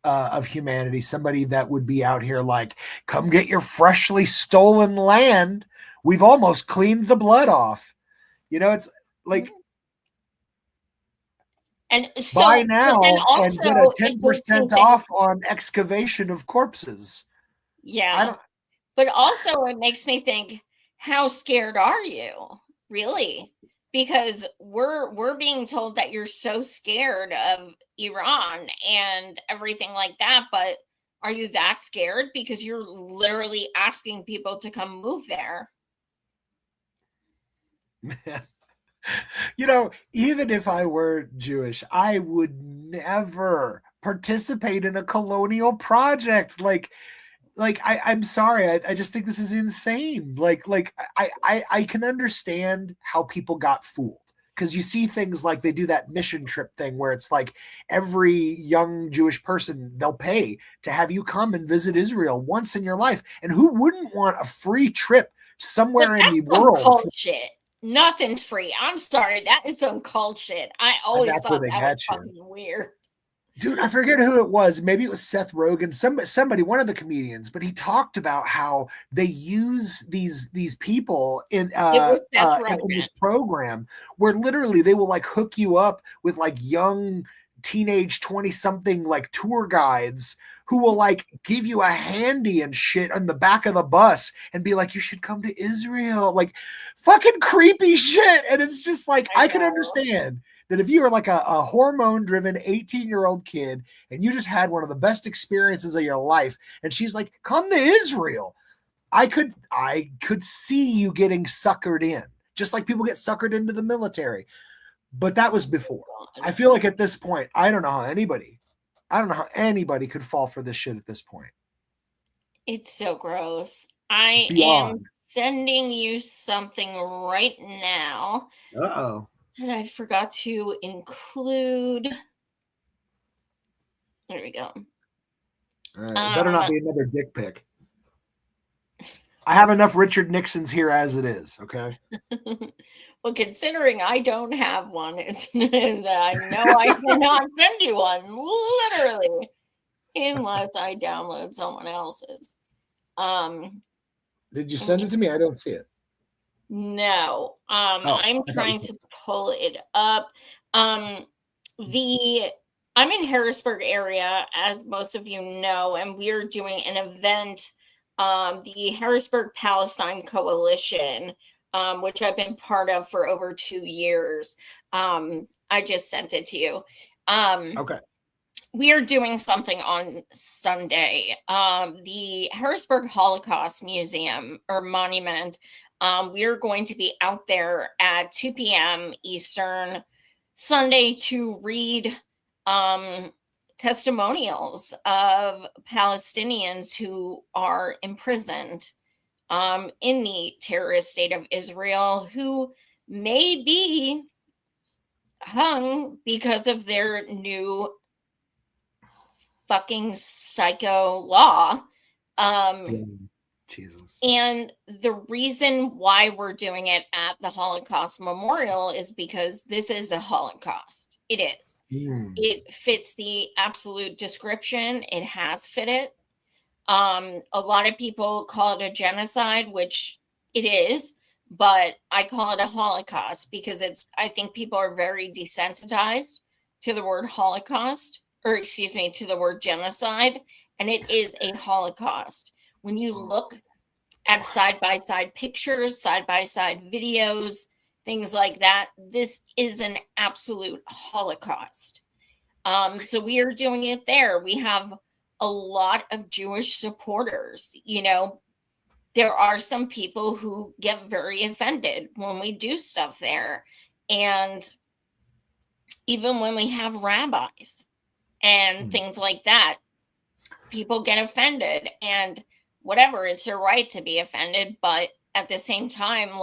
of humanity. Somebody that would be out here like, come get your freshly stolen land. We've almost cleaned the blood off. It's like, and so buy now and get a 10% off on excavation of corpses. Yeah. But also it makes me think, how scared are you? Really? Because we're being told that you're so scared of Iran and everything like that, but are you that scared? Because you're literally asking people to come move there. Even if I were Jewish, I would never participate in a colonial project. I'm sorry. I just think this is insane. I can understand how people got fooled, because you see things like they do that mission trip thing where it's like every young Jewish person, they'll pay to have you come and visit Israel once in your life. And who wouldn't want a free trip somewhere in the world? Cult shit. Nothing's free. I'm sorry. That is some cult shit. I always thought that was fucking weird. Dude, I forget who it was. Maybe it was Seth Rogen, somebody, one of the comedians, but he talked about how they use these people in this program where literally they will like hook you up with like young teenage 20-something like tour guides who will like give you a handy and shit on the back of the bus and be like, you should come to Israel. Like fucking creepy shit. And it's just like, I can understand that if you were like a hormone-driven 18-year-old kid and you just had one of the best experiences of your life, and she's like, come to Israel, I could see you getting suckered in, just like people get suckered into the military. But that was before. I feel like at this point, I don't know how anybody could fall for this shit at this point. It's so gross. I am sending you something right now. Uh-oh. And I forgot to include. There we go. It better not be another dick pic. I have enough Richard Nixons here as it is. Okay. Well, considering I don't have one, I know I cannot send you one, literally, unless I download someone else's. Did you send it to me? I don't see it. No. I'm trying to pull it up. I'm in Harrisburg area, as most of you know, and we're doing an event, the Harrisburg Palestine Coalition, which I've been part of for over 2 years. I just sent it to you. Okay. We are doing something on Sunday. The Harrisburg Holocaust Museum or Monument, we are going to be out there at 2 p.m. Eastern Sunday to read testimonials of Palestinians who are imprisoned in the terrorist state of Israel, who may be hung because of their new fucking psycho law. Jesus. And the reason why we're doing it at the Holocaust Memorial is because this is a Holocaust. It is. It fits the absolute description. It has fit it. A lot of people call it a genocide, which it is, but I call it a Holocaust because I think people are very desensitized to the word Holocaust, or excuse me, to the word genocide, and it is a Holocaust. When you look at side-by-side pictures, side-by-side videos, things like that, this is an absolute Holocaust. So we are doing it there. We have a lot of Jewish supporters. There are some people who get very offended when we do stuff there. And even when we have rabbis and things like that, people get offended, and whatever, it's their right to be offended. But at the same time,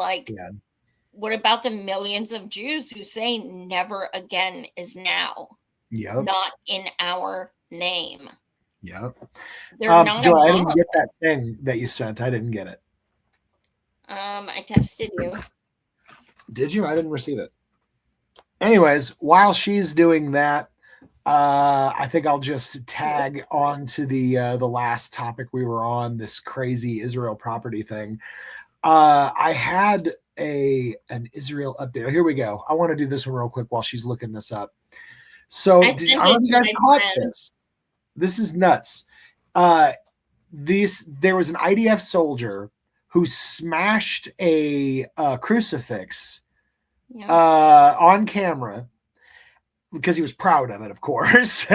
what about the millions of Jews who say never again is now? Yep. Not in our name. Yep. They're not Joy, I above. didn't get that thing that you sent. I didn't get it. I texted you. Did you? I didn't receive it. Anyways, while she's doing that, I think I'll just tag on to the last topic we were on, this crazy Israel property thing. I had an Israel update. Here we go. I want to do this one real quick while she's looking this up. So, I don't know if you guys caught this. This is nuts. There was an IDF soldier who smashed a crucifix on camera because he was proud of it, of course.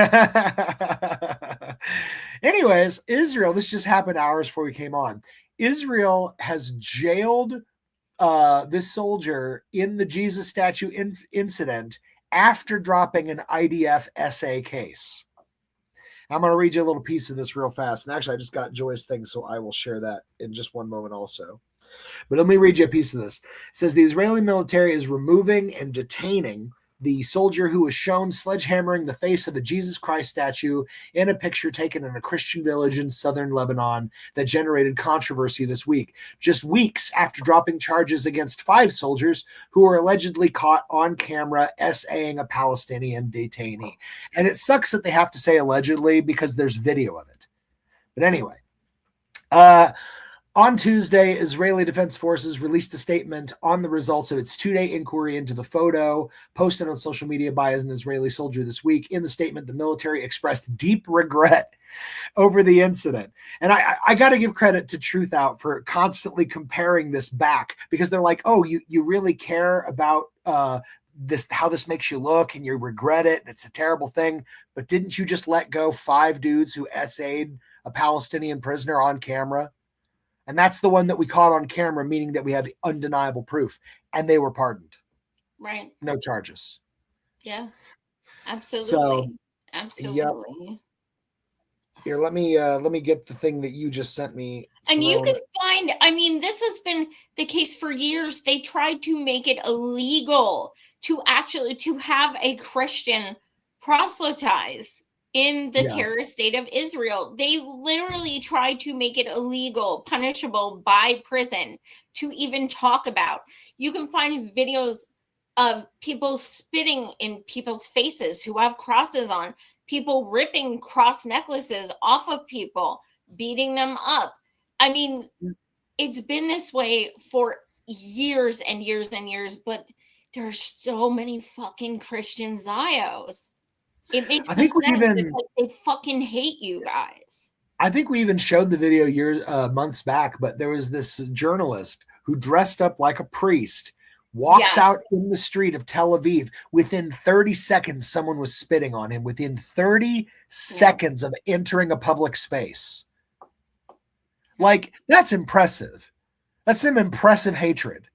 Anyways, Israel, this just happened hours before we came on. Israel has jailed this soldier in the Jesus statue incident after dropping an IDF SA case. I'm going to read you a little piece of this real fast. And actually, I just got Joy's thing, so I will share that in just one moment also. But let me read you a piece of this. It says the Israeli military is removing and detaining the soldier who was shown sledgehammering the face of the Jesus Christ statue in a picture taken in a Christian village in southern Lebanon that generated controversy this week, just weeks after dropping charges against 5 soldiers who were allegedly caught on camera SAing a Palestinian detainee. And it sucks that they have to say allegedly because there's video of it. But anyway, on Tuesday, Israeli Defense Forces released a statement on the results of its 2-day inquiry into the photo posted on social media by an Israeli soldier this week. In the statement, the military expressed deep regret over the incident. And I got to give credit to Truth Out for constantly comparing this back, because they're like, oh, you really care about this, how this makes you look, and you regret it, and it's a terrible thing. But didn't you just let go 5 dudes who SA'd a Palestinian prisoner on camera? And that's the one that we caught on camera, meaning that we have undeniable proof. And they were pardoned. Right. No charges. Yeah. Absolutely. So, absolutely. Yep. Here, let me get the thing that you just sent me. And you can find, this has been the case for years. They tried to make it illegal to have a Christian proselytize in the terrorist state of Israel. They literally tried to make it illegal, punishable by prison to even talk about. You can find videos of people spitting in people's faces who have crosses on, people ripping cross necklaces off of people, beating them up. It's been this way for years and years and years, but there's so many fucking Christian Zios. It makes no sense. It's like they fucking hate you guys. I think we even showed the video months back, but there was this journalist who dressed up like a priest, walks out in the street of Tel Aviv. Within 30 seconds, someone was spitting on him. Within 30 seconds of entering a public space. Like, that's impressive. That's some impressive hatred.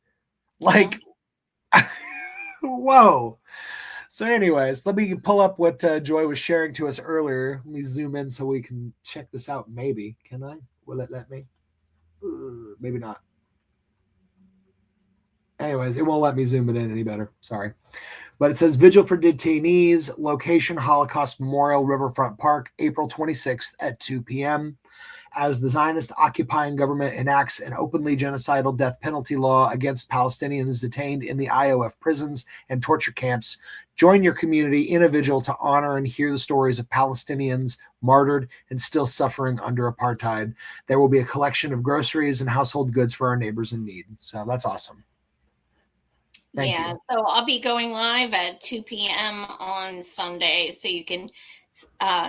Like, whoa. So anyways, let me pull up what Joy was sharing to us earlier. Let me zoom in so we can check this out. Maybe. Can I? Will it let me? Maybe not. Anyways, it won't let me zoom it in any better. Sorry. But it says Vigil for Detainees, location Holocaust Memorial Riverfront Park, April 26th at 2 p.m. As the Zionist occupying government enacts an openly genocidal death penalty law against Palestinians detained in the IOF prisons and torture camps, join your community in a vigil to honor and hear the stories of Palestinians martyred and still suffering under apartheid. There will be a collection of groceries and household goods for our neighbors in need. So that's awesome. Thank you. So I'll be going live at 2 p.m. on Sunday, so you can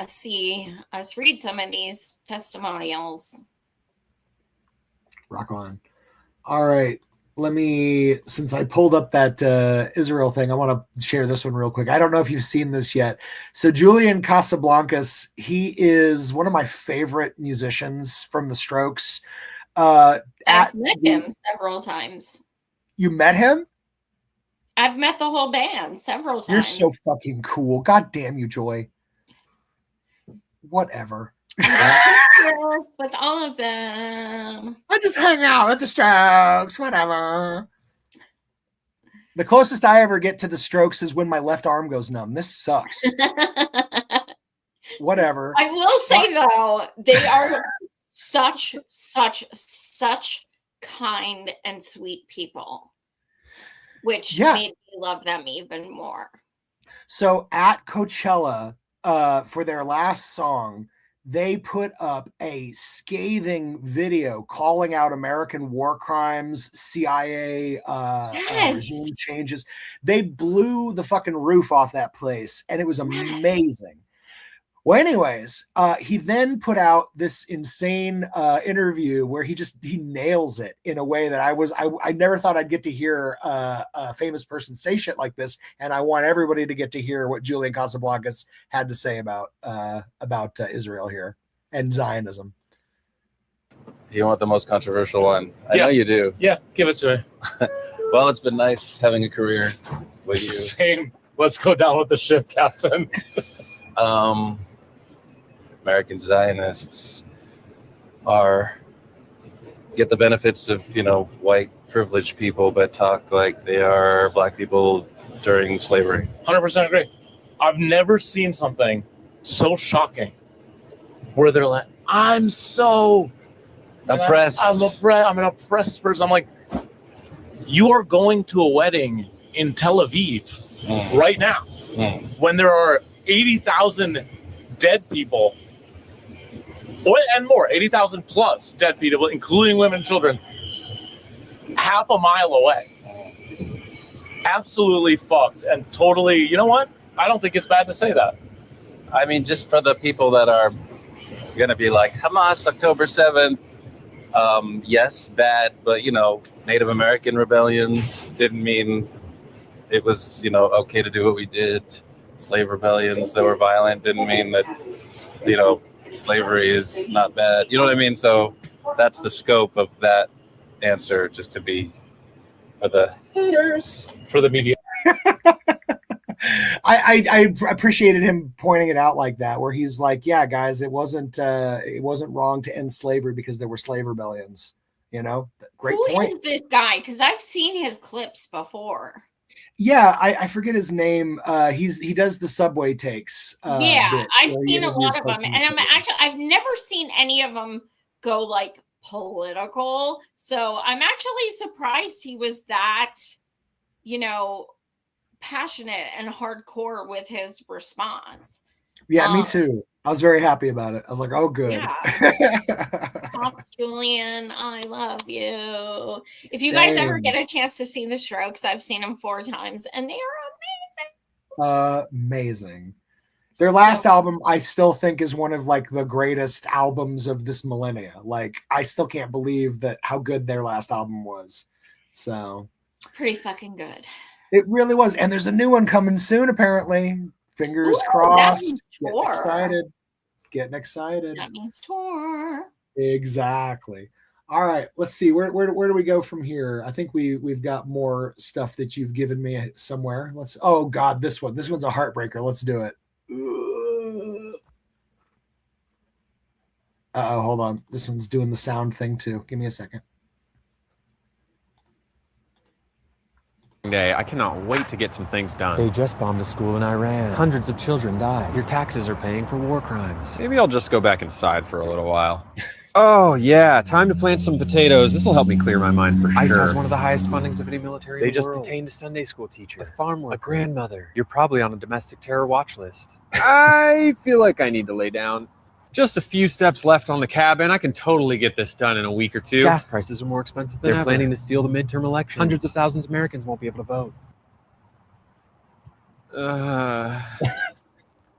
see us read some of these testimonials. Rock on. All right. let me, since I pulled up that Israel thing, I want to share this one real quick. I don't know if you've seen this yet. So Julian Casablancas, he is one of my favorite musicians from the Strokes. I've met him several times. You met him? I've met the whole band several times. You're so fucking cool. God damn you, Joy. Whatever. With all of them. I just hang out with the Strokes, whatever. The closest I ever get to the Strokes is when my left arm goes numb. This sucks. Whatever. I will say though, they are such kind and sweet people, which made me love them even more. So at Coachella, for their last song, they put up a scathing video calling out American war crimes, CIA regime changes. They blew the fucking roof off that place, and it was amazing. Well, anyways, he then put out this insane interview where he nails it in a way that I never thought I'd get to hear a famous person say shit like this, and I want everybody to get to hear what Julian Casablancas had to say about Israel here and Zionism. You want the most controversial one? I know you do. Yeah, give it to me. Well, it's been nice having a career with you. Same. Let's go down with the ship, Captain. American Zionists get the benefits of, white privileged people, but talk like they are black people during slavery. 100% agree. I've never seen something so shocking where they're like, I'm so oppressed. I'm an oppressed person. I'm like, you are going to a wedding in Tel Aviv right now when there are 80,000 dead people and more, 80,000 plus dead people, including women and children, half a mile away. Absolutely fucked and totally, you know what? I don't think it's bad to say that. I mean, just for the people that are going to be like, Hamas, October 7th, yes, bad, but, Native American rebellions didn't mean it was, okay to do what we did. Slave rebellions that were violent didn't mean that, slavery is not bad. You know what I mean? So that's the scope of that answer, just to be for the haters, for the media. I appreciated him pointing it out like that, where he's like, yeah, guys, it wasn't wrong to end slavery because there were slave rebellions. Great point. Who is this guy? Because I've seen his clips before. Yeah, I forget his name. He does the subway takes. I've seen a lot of them, and I've never seen any of them go like political. So I'm actually surprised he was that, passionate and hardcore with his response. Yeah, me too. I was very happy about it. I was like, oh, good. Yeah. Pops Julian, I love you. If you guys ever get a chance to see the Strokes, I've seen them 4 times, and they are amazing. Amazing. Their last album, I still think, is one of like the greatest albums of this millennia. Like, I still can't believe how good their last album was. So pretty fucking good. It really was. And there's a new one coming soon, apparently. Fingers crossed. Getting excited. That means tour. Exactly. All right. Let's see. Where do we go from here? I think we've got more stuff that you've given me somewhere. Oh God, this one's a heartbreaker. Let's do it. Hold on. This one's doing the sound thing too. Give me a second. Day. I cannot wait to get some things done. They just bombed a school in Iran. Hundreds of children died. Your taxes are paying for war crimes. Maybe I'll just go back inside for a little while. Oh, yeah. Time to plant some potatoes. This will help me clear my mind for ICE sure. has one of the highest fundings of any military in the world. They just detained a Sunday school teacher, a farm worker, a grandmother. You're probably on a domestic terror watch list. I feel like I need to lay down. Just a few steps left on the cabin. I can totally get this done in a week or two. Gas prices are more expensive than ever. They're planning to steal the midterm elections. Hundreds of thousands of Americans won't be able to vote.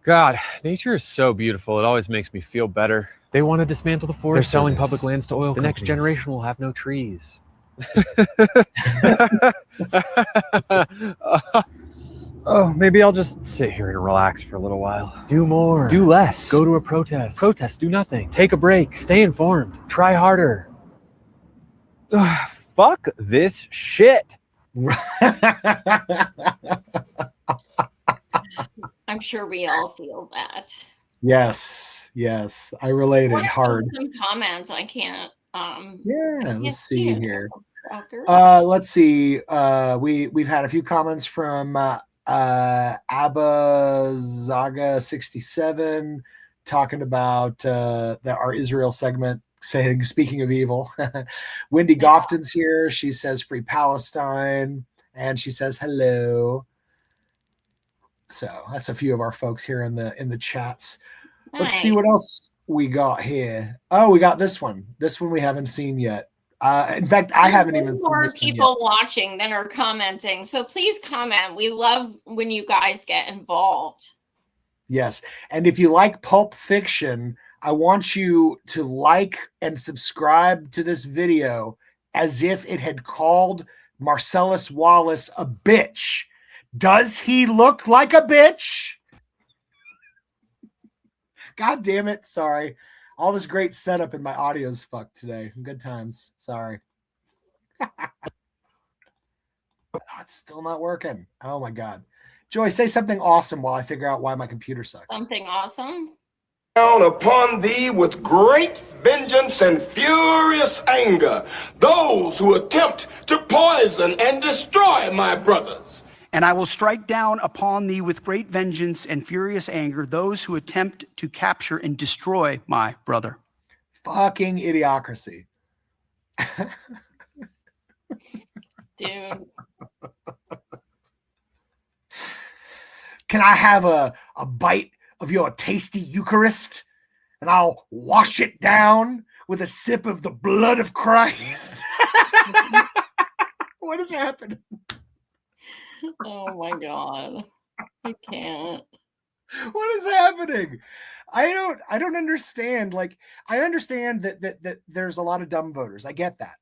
God, nature is so beautiful. It always makes me feel better. They want to dismantle the forest. They're selling public lands to oil The companies. next generation will have no trees. Oh, maybe I'll just sit here and relax for a little while. Do more. Do less. Go to a protest. Protest, do nothing. Take a break. Stay informed. Try harder. Ugh, fuck this shit. I'm sure we all feel that. Yes, I related hard. Some comments I can't. Let's see here. Rocker. Let's see. We've had a few comments from Abazaga67 talking about our Israel segment, saying, speaking of evil. Wendy Gofton's here. She says free Palestine, and she says hello. So that's a few of our folks here in the chats. Nice. Let's see what else we got here. Oh, we got this one. This one we haven't seen yet. In fact, I haven't even seen more people watching than are commenting. So please comment. We love when you guys get involved. Yes. And if you like Pulp Fiction, I want you to like and subscribe to this video as if it had called Marcellus Wallace a bitch. Does he look like a bitch? God damn it. Sorry. All this great setup and my audio's fucked today. Good times. Sorry. It's still not working. Oh my God. Joy, say something awesome while I figure out why my computer sucks. Something awesome? Down upon thee with great vengeance and furious anger, those who attempt to poison and destroy my brothers. And I will strike down upon thee with great vengeance and furious anger those who attempt to capture and destroy my brother. Fucking idiocracy. Dude. Can I have a bite of your tasty Eucharist? And I'll wash it down with a sip of the blood of Christ. What is happening? Oh my God. I can't. What is happening? I don't understand. Like, I understand that there's a lot of dumb voters. I get that.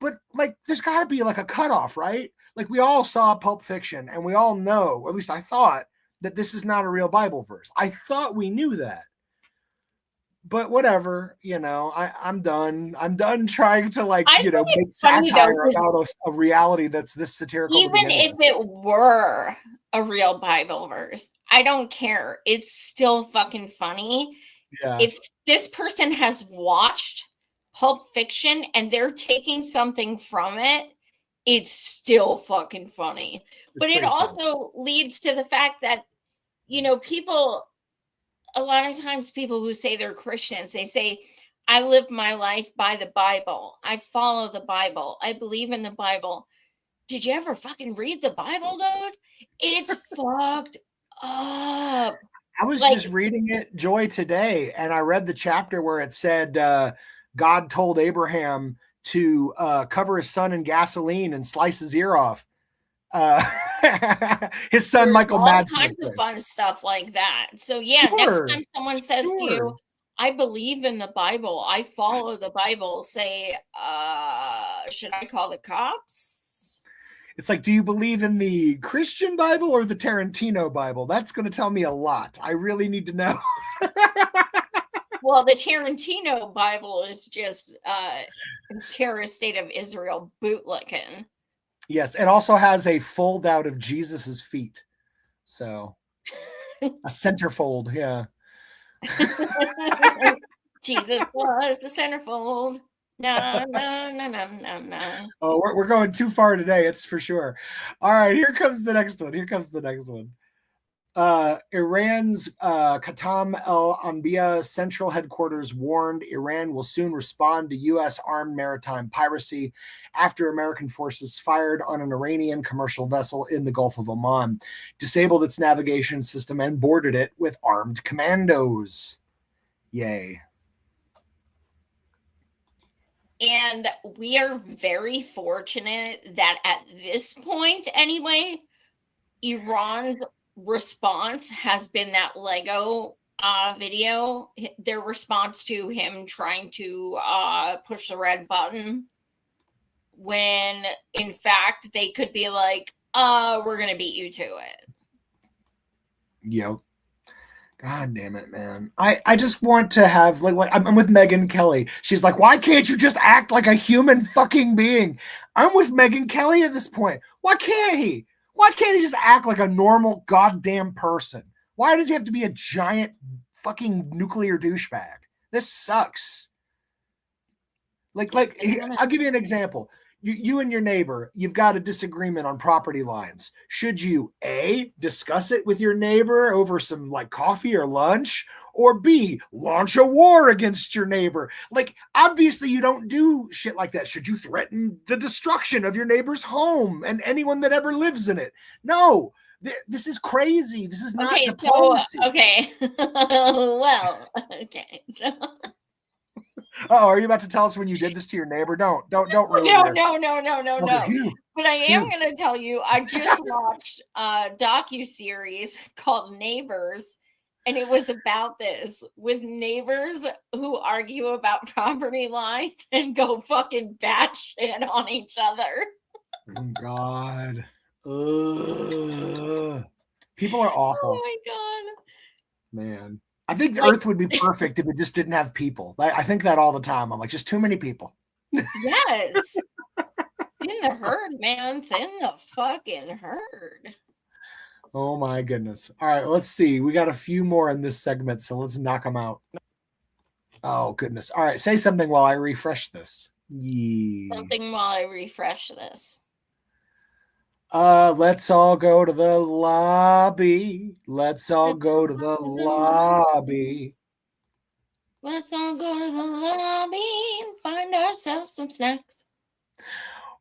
But like, there's got to be like a cutoff, right? Like, we all saw Pulp Fiction and we all know, or at least I thought, that this is not a real Bible verse. I thought we knew that. But whatever, I'm done. I'm done trying to make satire about a reality that's this satirical. Even if it were a real Bible verse, I don't care. It's still fucking funny. Yeah. If this person has watched Pulp Fiction and they're taking something from it, it's still fucking funny. But it also leads to the fact that, people, a lot of times people who say they're Christians, they say, I live my life by the Bible. I follow the Bible. I believe in the Bible. Did you ever fucking read the Bible, dude? It's fucked up. I was just reading it, Joy, today, and I read the chapter where it said God told Abraham to cover his son in gasoline and slice his ear off. His son, Michael Madsen. All kinds of fun stuff like that. So yeah, next time someone says to you, I believe in the Bible, I follow the Bible, say, should I call the cops? It's like, do you believe in the Christian Bible or the Tarantino Bible? That's going to tell me a lot. I really need to know. Well, the Tarantino Bible is just terrorist state of Israel bootlicking. Yes, it also has a fold out of Jesus's feet. So a centerfold, yeah. Jesus was the centerfold. No. Oh, we're going too far today, it's for sure. All right, here comes the next one. Iran's Khatam El Anbiya Central Headquarters warned Iran will soon respond to U.S. armed maritime piracy after American forces fired on an Iranian commercial vessel in the Gulf of Oman, disabled its navigation system, and boarded it with armed commandos. Yay. And we are very fortunate that at this point, anyway, Iran's response has been that Lego video, their response to him trying to push the red button. when in fact they could be like, we're going to beat you to it. Yep. God damn it, man. I just want to have, like I'm with Megyn Kelly. She's like, why can't you just act like a human fucking being? I'm with Megyn Kelly at this point. Why can't he? Why can't he just act like a normal goddamn person? Why does he have to be a giant fucking nuclear douchebag? This sucks. Like I'll give you an example. You and your neighbor, you've got a disagreement on property lines. Should you A, discuss it with your neighbor over some like coffee or lunch, or B, launch a war against your neighbor? Like, obviously you don't do shit like that. Should you threaten the destruction of your neighbor's home and anyone that ever lives in it? No, this is crazy. This is not diplomacy. So, okay. Well, okay. So oh, are you about to tell us when you did this to your neighbor? Don't ruin no, it. No. But I am going to tell you, I just watched a docu-series called Neighbors, and it was about this, with neighbors who argue about property lines and go fucking batshit on each other. Oh, God. Ugh. People are awful. Oh, my God. Man. I think the Earth would be perfect if it just didn't have people. I think that all the time. I'm like, just too many people. Yes. Thin the herd, man. Thin the fucking herd. Oh, my goodness. All right, let's see. We got a few more in this segment, so let's knock them out. Oh, goodness. All right, say something while I refresh this. Yeah. Something while I refresh this. Let's all go to the lobby. Let's all go to the lobby. Let's all go to the lobby and find ourselves some snacks.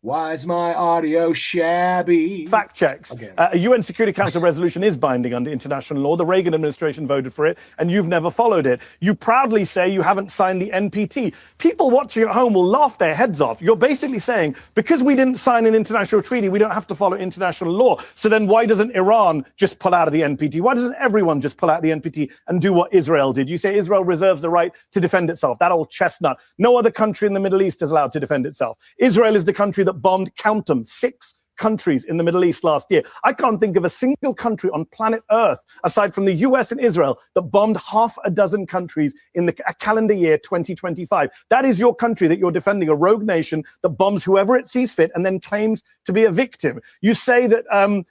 Why is my audio shabby? Fact checks. A UN Security Council resolution is binding under international law. The Reagan administration voted for it, and you've never followed it. You proudly say you haven't signed the NPT. People watching at home will laugh their heads off. You're basically saying, because we didn't sign an international treaty, we don't have to follow international law. So then why doesn't Iran just pull out of the NPT? Why doesn't everyone just pull out of the NPT and do what Israel did? You say Israel reserves the right to defend itself. That old chestnut. No other country in the Middle East is allowed to defend itself. Israel is the country that bombed, count them, 6 countries in the Middle East last year. I can't think of a single country on planet Earth, aside from the US and Israel, that bombed half a dozen countries in the calendar year 2025. That is your country that you're defending, a rogue nation that bombs whoever it sees fit and then claims to be a victim. You say that,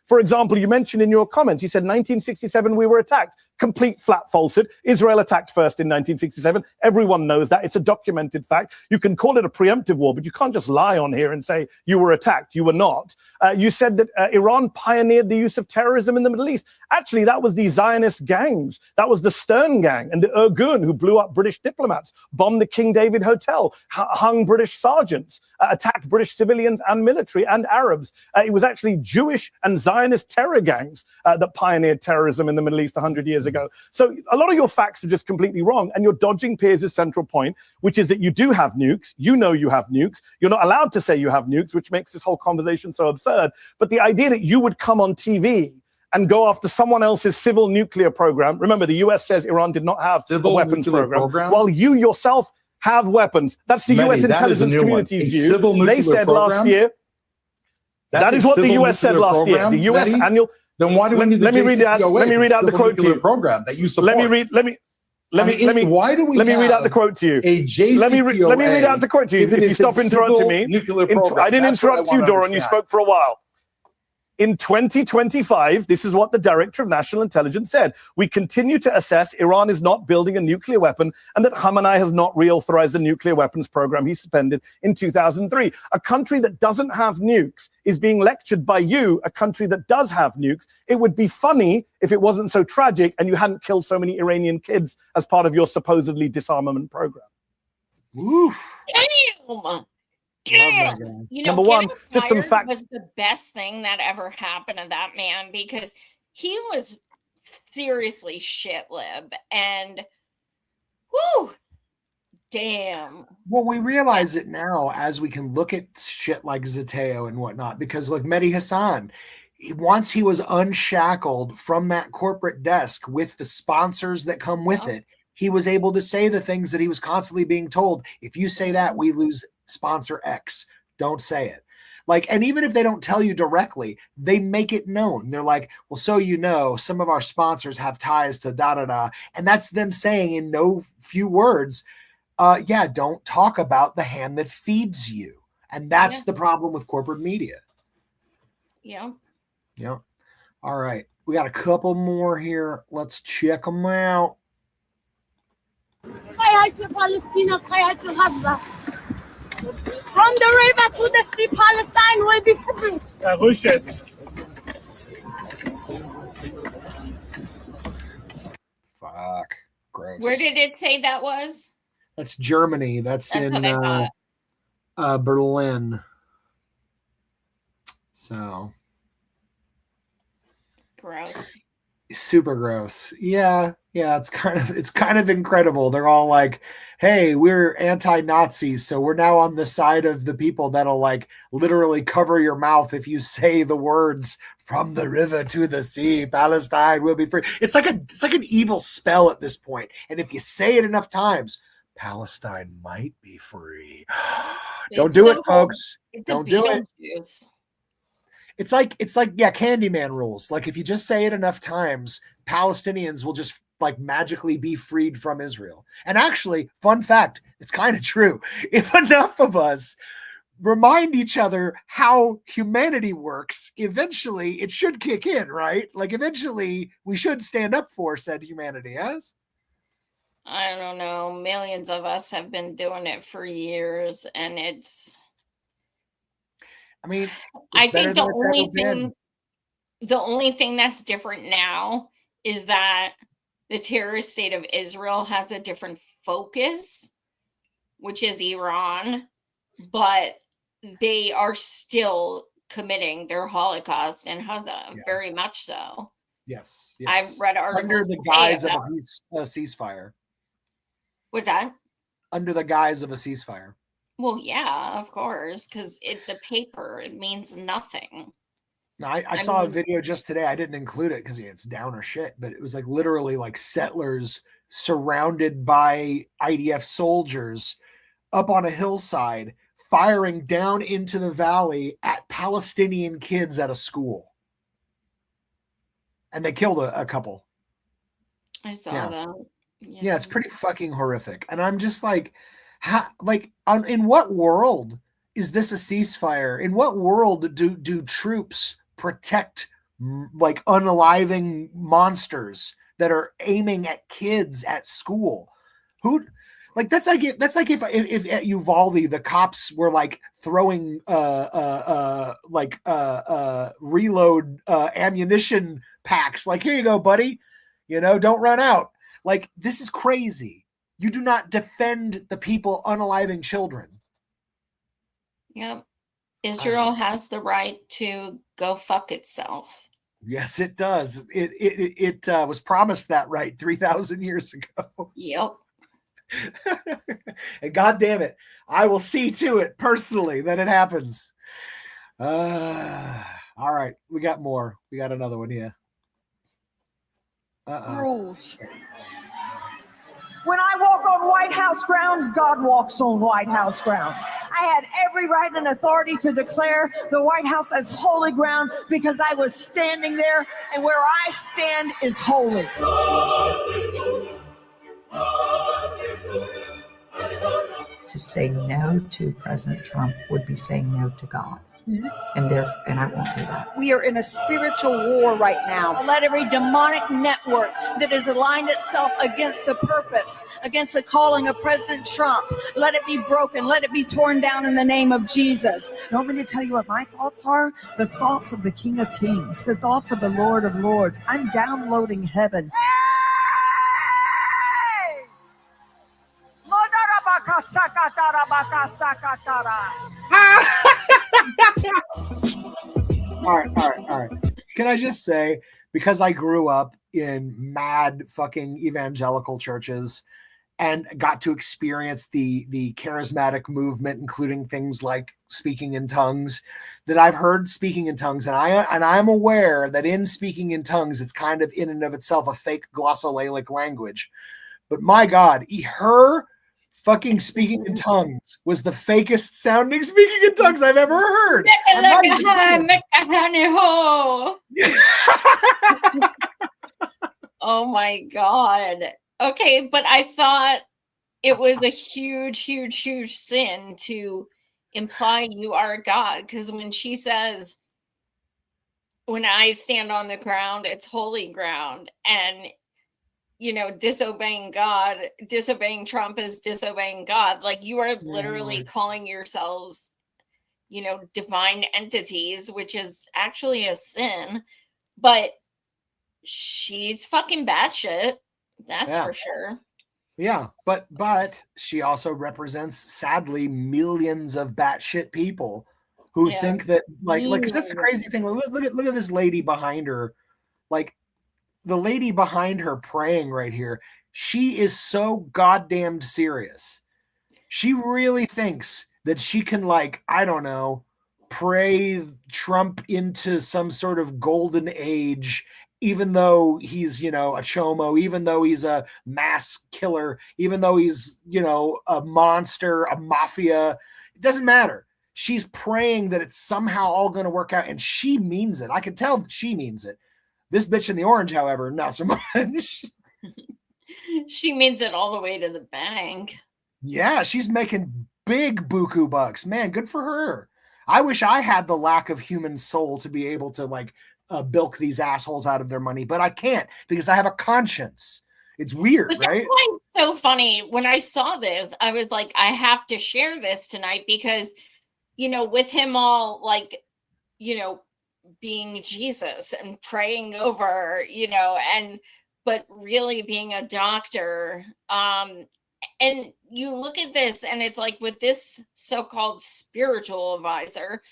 for example, you mentioned in your comments, you said 1967 we were attacked. Complete flat falsehood. Israel attacked first in 1967. Everyone knows that. It's a documented fact. You can call it a preemptive war, but you can't just lie on here and say you were attacked. You were not. You said that Iran pioneered the use of terrorism in the Middle East. Actually, that was the Zionist gangs. That was the Stern Gang and the Irgun who blew up British diplomats, bombed the King David Hotel, hung British sergeants, attacked British civilians and military and Arabs. It was actually Jewish and Zionist terror gangs that pioneered terrorism in the Middle East 100 years ago. So a lot of your facts are just completely wrong, and you're dodging Piers' central point, which is that you do have nukes. You know you have nukes. You're not allowed to say you have nukes, which makes this whole conversation so absurd. But the idea that you would come on TV and go after someone else's civil nuclear program. Remember, the US says Iran did not have a weapons program, while you yourself have weapons. That's the US intelligence community's view. They said last year. That is what the US said last year. The US annual. Then why do we need the let me read out the quote to you. Program that you support? Let me read out the quote to you. Let me read out the quote to you. If you stop interrupting me. I didn't interrupt you, Doran. You spoke for a while. In 2025, this is what the Director of National Intelligence said. We continue to assess Iran is not building a nuclear weapon and that Khamenei has not reauthorized the nuclear weapons program he suspended in 2003. A country that doesn't have nukes is being lectured by you, a country that does have nukes. It would be funny if it wasn't so tragic and you hadn't killed so many Iranian kids as part of your supposedly disarmament program. Oof. Damn. Damn. You know, Number one, just some facts. Was the best thing that ever happened to that man, because he was seriously shit-lib, and whoo, damn. Well, we realize it now as we can look at shit like Zateo and whatnot, because like Mehdi Hassan, once he was unshackled from that corporate desk with the sponsors that come with it, he was able to say the things that he was constantly being told. If you say that, we lose sponsor X. Don't say it. Like, and even if they don't tell you directly, they make it known. They're like, well, so you know, some of our sponsors have ties to da da da. And that's them saying in no few words, yeah, don't talk about the hand that feeds you. And that's the problem with corporate media. Yeah. Yeah. All right. We got a couple more here. Let's check them out. Freiheit für Palästina, Freiheit für Gaza. From the river to the sea, Palestine will be free. Fuck. Gross. Where did it say that was? That's Germany. That's in what I thought. Berlin. So gross. Super gross. Yeah, it's kind of incredible. They're all like, hey, we're anti-Nazis, so we're now on the side of the people that'll like literally cover your mouth if you say the words from the river to the sea, Palestine will be free. It's like an evil spell at this point. And if you say it enough times, Palestine might be free. Don't do it, folks. Don't do it. It's like Candyman rules. Like if you just say it enough times, Palestinians will just like magically be freed from Israel. And actually, fun fact, it's kind of true. If enough of us remind each other how humanity works, eventually it should kick in, right? Like eventually we should stand up for said humanity, yes? I don't know. Millions of us have been doing it for years, and I think the only thing that's different now is that the terrorist state of Israel has a different focus, which is Iran, but they are still committing their Holocaust in Gaza, very much so. Yes. I've read articles under the guise of a ceasefire. What's that? Under the guise of a ceasefire. Well, yeah, of course, because it's a paper. It means nothing. No, I saw a video just today. I didn't include it because it's downer shit, but it was like literally like settlers surrounded by IDF soldiers up on a hillside firing down into the valley at Palestinian kids at a school. And they killed a couple. I saw that. Yeah, it's pretty fucking horrific. And I'm just like, in what world is this a ceasefire? In what world do troops protect like unaliving monsters that are aiming at kids at school? Who like that's like if at Uvalde the cops were like throwing reload ammunition packs, like, here you go, buddy, don't run out. Like, this is crazy. You do not defend the people unaliving children. Yep. Israel has the right to go fuck itself. Yes, it does. It was promised that right 3,000 years ago. Yep. And God damn it, I will see to it personally that it happens. All right, we got more. We got another one here. Rules. When I walk on White House grounds, God walks on White House grounds. I had every right and authority to declare the White House as holy ground because I was standing there, and where I stand is holy. To say no to President Trump would be saying no to God. And I won't do that. We are in a spiritual war right now. Let every demonic network that has aligned itself against the purpose, against the calling of President Trump, let it be broken. Let it be torn down in the name of Jesus. You want me to tell you what my thoughts are? The thoughts of the King of Kings, the thoughts of the Lord of Lords. I'm downloading heaven. All right. Can I just say, because I grew up in mad fucking evangelical churches and got to experience the charismatic movement, including things like speaking in tongues, that I've heard speaking in tongues, and I'm aware that in speaking in tongues, it's kind of in and of itself a fake glossolalic language. But my God, her fucking speaking in tongues was the fakest sounding speaking in tongues I've ever heard. Oh my God. Okay, but I thought it was a huge sin to imply you are God, because when she says, when I stand on the ground, it's holy ground, and disobeying God, disobeying Trump is disobeying God. Like, you are literally calling yourselves, divine entities, which is actually a sin. But she's fucking batshit. That's for sure. Yeah, but she also represents, sadly, millions of batshit people who think that because that's the crazy thing. Look at this lady behind her, like the lady behind her praying right here. She is so goddamn serious. She really thinks that she can, I don't know, pray Trump into some sort of golden age, even though he's, a chomo, even though he's a mass killer, even though he's, a monster, a mafia. It doesn't matter. She's praying that it's somehow all going to work out, and she means it. I can tell that she means it. This bitch in the orange, however, not so much. She means it all the way to the bank. Yeah, she's making big buku bucks. Man, good for her. I wish I had the lack of human soul to be able to bilk these assholes out of their money, but I can't because I have a conscience. It's weird, but right? That's why it's so funny. When I saw this, I was like, I have to share this tonight because, with him all being Jesus and praying over, but really being a doctor. And you look at this and it's like, with this so-called spiritual advisor,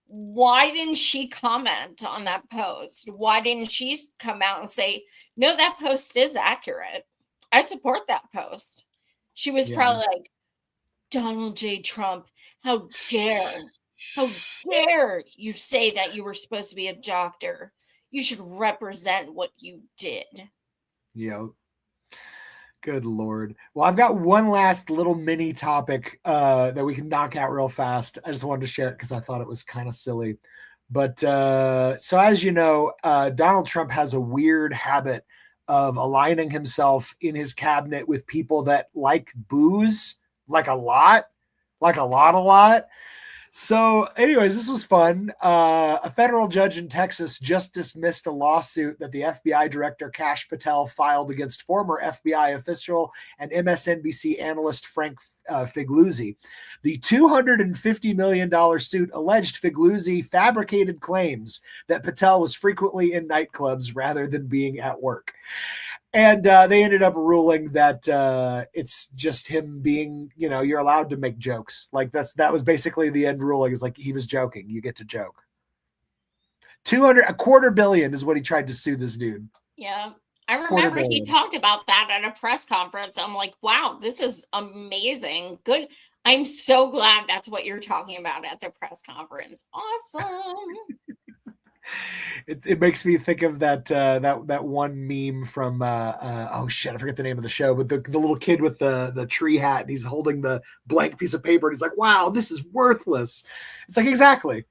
why didn't she comment on that post? Why didn't she come out and say, no, that post is accurate. I support that post. She was probably like, Donald J. Trump, how dare you say that you were supposed to be a doctor? You should represent what you did. Yep. Good Lord. Well, I've got one last little mini topic that we can knock out real fast. I just wanted to share it because I thought it was kind of silly. But so as you know, Donald Trump has a weird habit of aligning himself in his cabinet with people that like booze, a lot. So anyways, this was fun. A federal judge in Texas just dismissed a lawsuit that the FBI director Kash Patel filed against former FBI official and MSNBC analyst Frank Figliuzzi. The $250 million suit alleged Figliuzzi fabricated claims that Patel was frequently in nightclubs rather than being at work. And they ended up ruling that it's just him being, you're allowed to make jokes. That was basically the end ruling. Is like, he was joking. You get to joke. A quarter billion is what he tried to sue this dude. Yeah. I remember he talked about that at a press conference. I'm like, wow, this is amazing. Good. I'm so glad that's what you're talking about at the press conference. Awesome. It makes me think of that one meme from oh shit, I forget the name of the show, but the little kid with the tree hat, and he's holding the blank piece of paper and he's like, wow, this is worthless. It's like, exactly.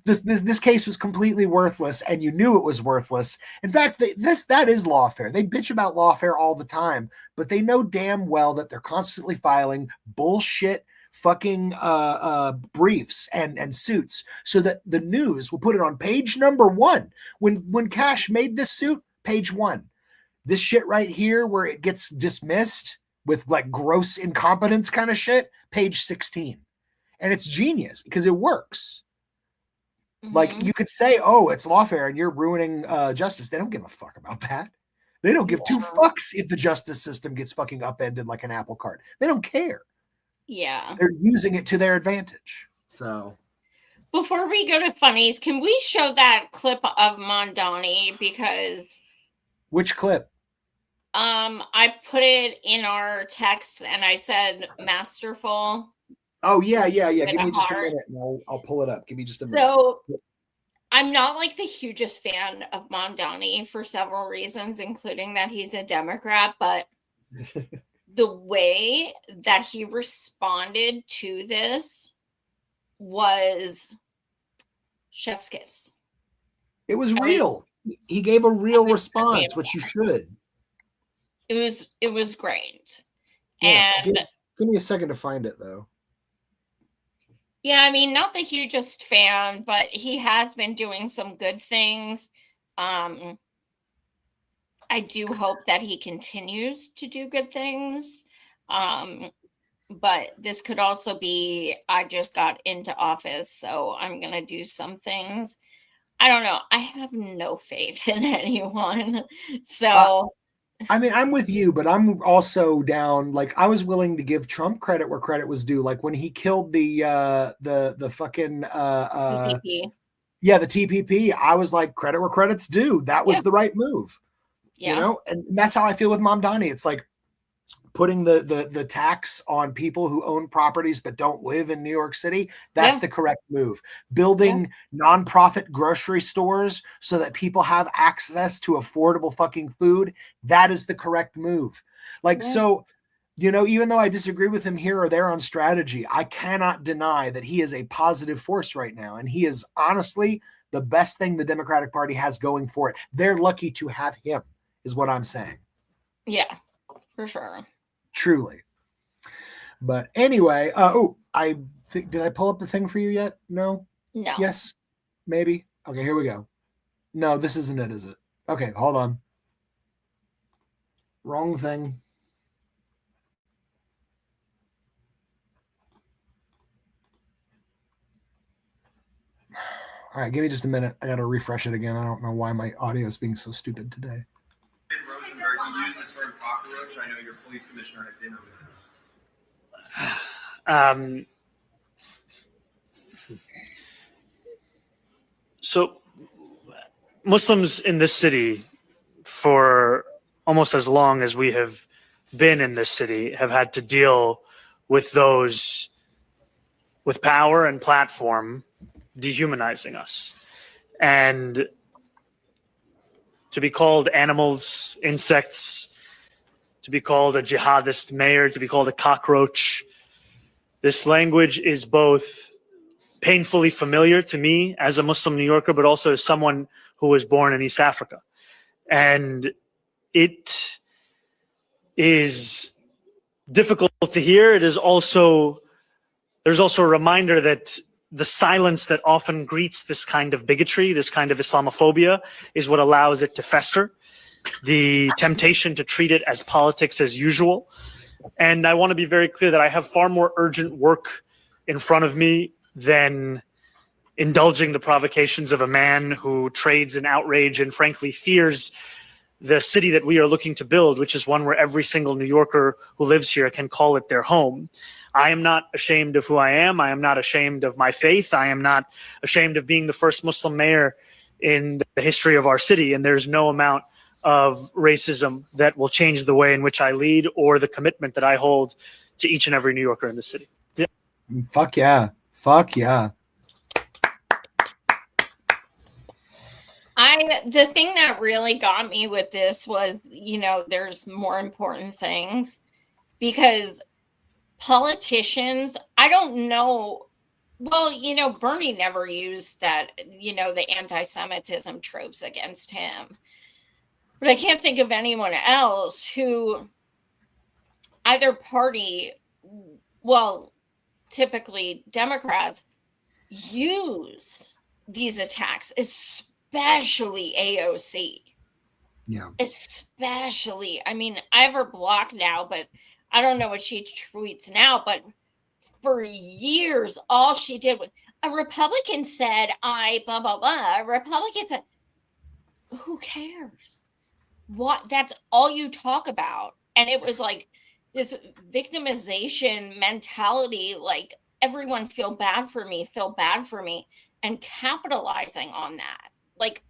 This case was completely worthless, and you knew it was worthless. In fact, that is lawfare. They bitch about lawfare all the time, but they know damn well that they're constantly filing bullshit fucking briefs and suits so that the news will put it on page number 1. When Kash made this suit, page 1. This shit right here where it gets dismissed with gross incompetence kind of shit, page 16. And it's genius because it works. Mm-hmm. You could say, oh, it's lawfare and you're ruining justice. They don't give a fuck about that. They don't give two fucks if the justice system gets fucking upended like an apple cart. They don't care. Yeah. They're using it to their advantage. So before we go to funnies, can we show that clip of Mondani? Because which clip? I put it in our text and I said masterful. Oh yeah. Give me just a minute and I'll pull it up. Give me just a minute. So I'm not the hugest fan of Mondani for several reasons, including that he's a Democrat, but the way that he responded to this was chef's kiss. It was real. He gave a real response, amazing. which you should. It was great. Yeah, And give me a second to find it though. yeah, I mean, not the hugest fan, but he has been doing some good things. I do hope that he continues to do good things. But this could also be, I just got into office, so I'm going to do some things. I don't know. I have no faith in anyone. So I mean, I'm with you, but I'm also down. Like, I was willing to give Trump credit where credit was due. Like when he killed the fucking TPP. Yeah, the TPP. I was like, credit where credit's due. That was the right move. Yeah. You know, and that's how I feel with Mamdani. It's like putting the tax on people who own properties but don't live in New York City. That's the correct move. Building nonprofit grocery stores so that people have access to affordable fucking food. That is the correct move. Like, so, you know, even though I disagree with him here or there on strategy, I cannot deny that he is a positive force right now. And he is honestly the best thing the Democratic Party has going for it. They're lucky to have him, is what I'm saying. Yeah, for sure. Truly. But anyway, I think, did I pull up the thing for you yet? No? No. Yes? Maybe? Okay, here we go. No, this isn't it, is it? Okay, hold on. Wrong thing. All right, give me just a minute. I got to refresh it again. I don't know why my audio is being so stupid today. Rosenberg, you used the term cockroach. I know your police commissioner had dinner with him. So, Muslims in this city, for almost as long as we have been in this city, have had to deal with those with power and platform dehumanizing us. And to be called animals, insects, to be called a jihadist mayor, to be called a cockroach, this language is both painfully familiar to me as a Muslim New Yorker, but also as someone who was born in East Africa. And it is difficult to hear. It is also, there's also a reminder that the silence that often greets this kind of bigotry, this kind of Islamophobia, is what allows it to fester. The temptation to treat it as politics as usual. And I want to be very clear that I have far more urgent work in front of me than indulging the provocations of a man who trades in outrage and frankly fears the city that we are looking to build, which is one where every single New Yorker who lives here can call it their home. I am not ashamed of who I am. I am not ashamed of my faith. I am not ashamed of being the first Muslim mayor in the history of our city. And there's no amount of racism that will change the way in which I lead or the commitment that I hold to each and every New Yorker in the city. Yeah. Fuck yeah. Fuck yeah. The thing that really got me with this was, you know, there's more important things because politicians, I don't know. Well, you know, Bernie never used that, you know, the anti-Semitism tropes against him. But I can't think of anyone else who either party, well, typically Democrats, use these attacks, especially AOC. Yeah. Especially. I mean, I have her blocked now, but I don't know what she tweets now, but for years, all she did was a Republican said, blah, blah, blah. A Republican said, who cares? What? That's all you talk about. And it was like this victimization mentality, like everyone feel bad for me, and capitalizing on that. Like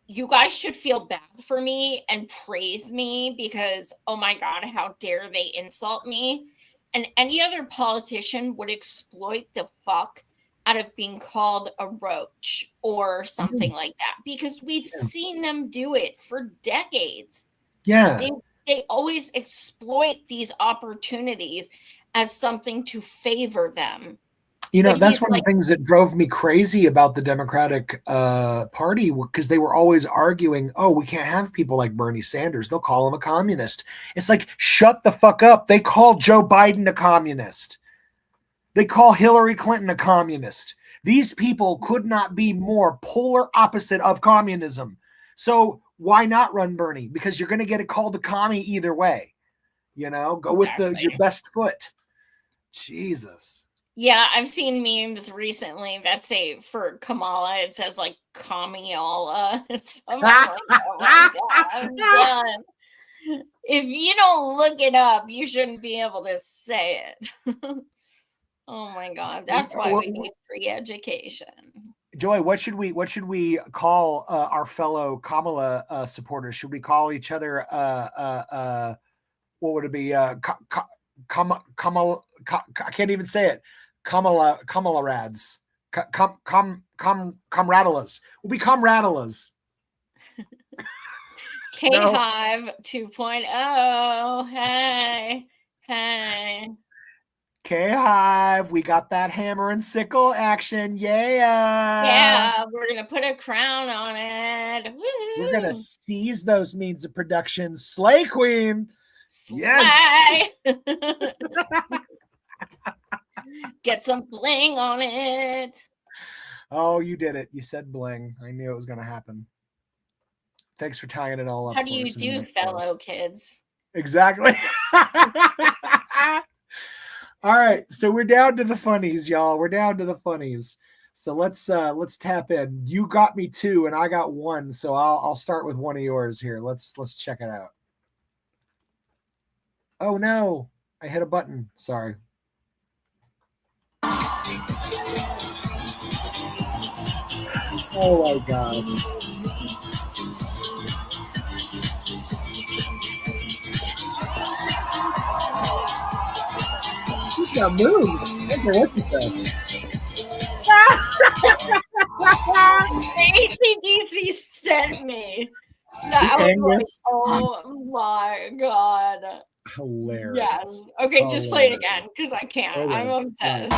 you guys should feel bad for me and praise me because, oh my God, how dare they insult me? And any other politician would exploit the fuck out of being called a roach or something like that because we've seen them do it for decades. Yeah. they always exploit these opportunities as something to favor them. You know, But that's he's one of like, the things that drove me crazy about the Democratic Party, because they were always arguing, oh, we can't have people like Bernie Sanders. They'll call him a communist. It's like, shut the fuck up. They call Joe Biden a communist. They call Hillary Clinton a communist. These people could not be more polar opposite of communism. So why not run Bernie? Because you're going to get it called a commie either way. You know, go with your best foot. Jesus. yeah, I've seen memes recently that say for Kamala, it says like Kamala. It's I'm like, oh my God, I'm done. If you don't look it up, you shouldn't be able to say it. Oh my God, that's why we need free education. Joy, what should we call our fellow Kamala supporters? Should we call each other what would it be? Kamala, I can't even say it. Kamala rads. Comradelas. We'll be comradelas. K-Hive 2.0. Hey. K-Hive, we got that hammer and sickle action. Yeah, we're gonna put a crown on it. Woo-hoo. We're gonna seize those means of production. Slay Queen. Yes. Get some bling on it. Oh, you did it. You said bling. I knew it was gonna happen. Thanks for tying it all up. How do you do, fellow kids? Exactly. All right, so we're down to the funnies, y'all. We're down to the funnies. So let's tap in. You got me 2, and I got 1. So I'll start with one of yours here. Let's check it out. Oh no, I hit a button. Sorry. Oh my God. She's got moves. I don't know what she said. The ACDC sent me. That I was like, oh my God. Hilarious. Yes. Okay, just play it again because I can't. Okay. I'm obsessed.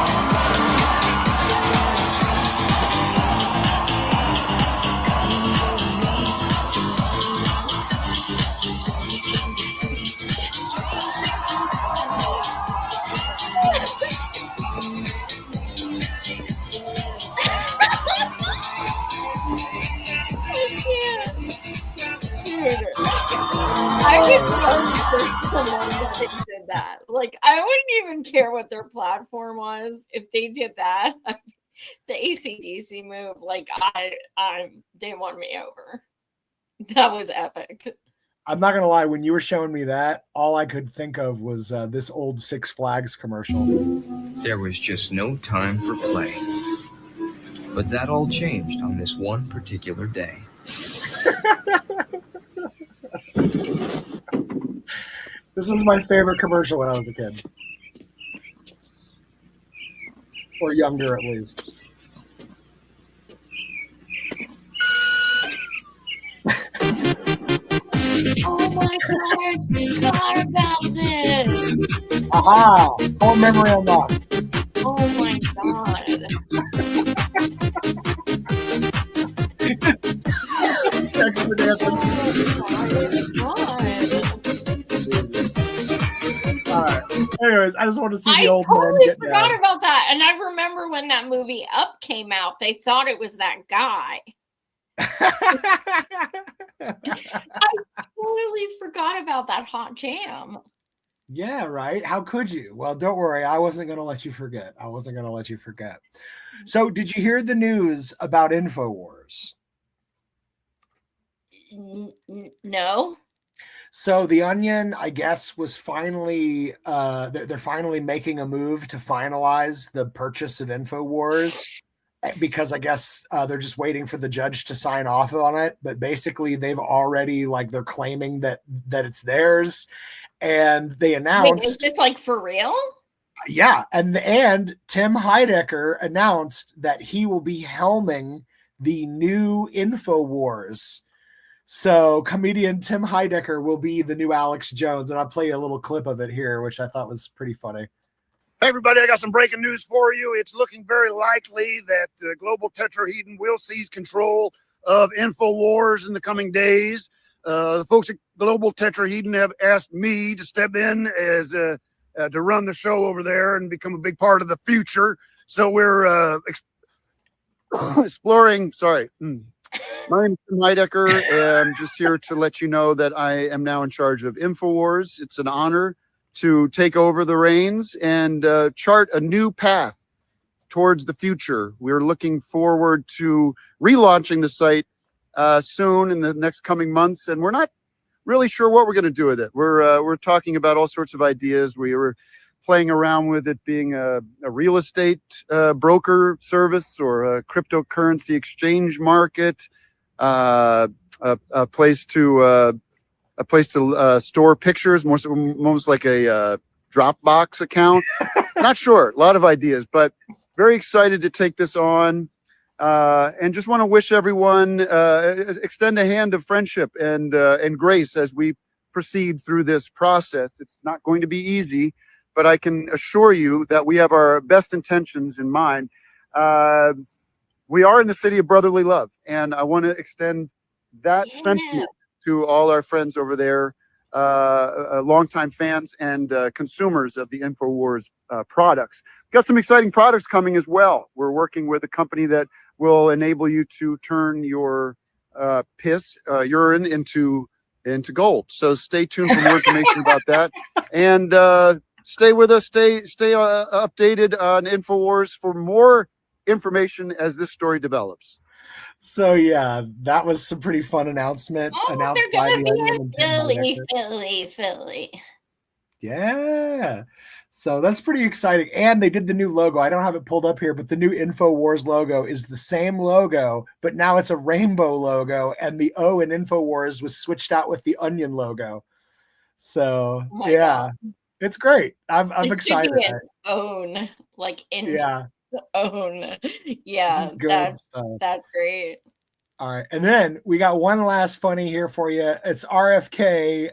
I would love for someone that did that. Like, I wouldn't even care what their platform was if they did that. The ACDC move, like, they won me over. That was epic. I'm not gonna lie. When you were showing me that, all I could think of was this old Six Flags commercial. There was just no time for play. But that all changed on this one particular day. This was my favorite commercial when I was a kid. Or younger, at least. Oh my God, I forgot about this. Aha! Whole memory unlocked. Oh my God. Extra dancing. All right. Anyways, I just want to see the old man totally get forgot down. about that. And I remember when that movie Up came out, they thought it was that guy. I totally forgot about that hot jam. Yeah, right. How could you? Well, don't worry. I wasn't going to let you forget. So, did you hear the news about InfoWars? No. So the Onion, I guess, was finally they're finally making a move to finalize the purchase of InfoWars, because I guess they're just waiting for the judge to sign off on it. But basically, they've already they're claiming that it's theirs, and they announced. Wait, is this like for real? Yeah, and Tim Heidecker announced that he will be helming the new InfoWars. So comedian Tim Heidecker will be the new Alex Jones, and I'll play you a little clip of it here, which I thought was pretty funny. Hey everybody, I got some breaking news for you. It's looking very likely that global tetrahedron will seize control of InfoWars in the coming days. The folks at Global Tetrahedron have asked me to step in as to run the show over there and become a big part of the future. So we're exploring. Sorry. My name is Tim Heidecker, and I'm just here to let you know that I am now in charge of InfoWars. It's an honor to take over the reins and chart a new path towards the future. We're looking forward to relaunching the site soon in the next coming months, and we're not really sure what we're going to do with it. We're talking about all sorts of ideas. We were playing around with it being a real estate broker service or a cryptocurrency exchange market, a place to store pictures, most like a Dropbox account. Not sure. A lot of ideas, but very excited to take this on. And just want to wish everyone, extend a hand of friendship and grace as we proceed through this process. It's not going to be easy, but I can assure you that we have our best intentions in mind. We are in the city of brotherly love, and I want to extend that sentiment to all our friends over there, longtime fans and consumers of the InfoWars products. Got some exciting products coming as well. We're working with a company that will enable you to turn your urine into gold. So stay tuned for more information about that, and stay with us. Stay updated on InfoWars for more information as this story develops. So yeah, that was some pretty fun announcement announced They're by gonna the be Onion in and Tim Heidecker. Philly. Yeah. So that's pretty exciting. And they did the new logo. I don't have it pulled up here, but the new InfoWars logo is the same logo, but now it's a rainbow logo, and the O in InfoWars was switched out with the onion logo. So God. it's great. I'm It excited. should be an own, like in own. Yeah, This is good stuff. that's great. All right. And then we got one last funny here for you. It's RFK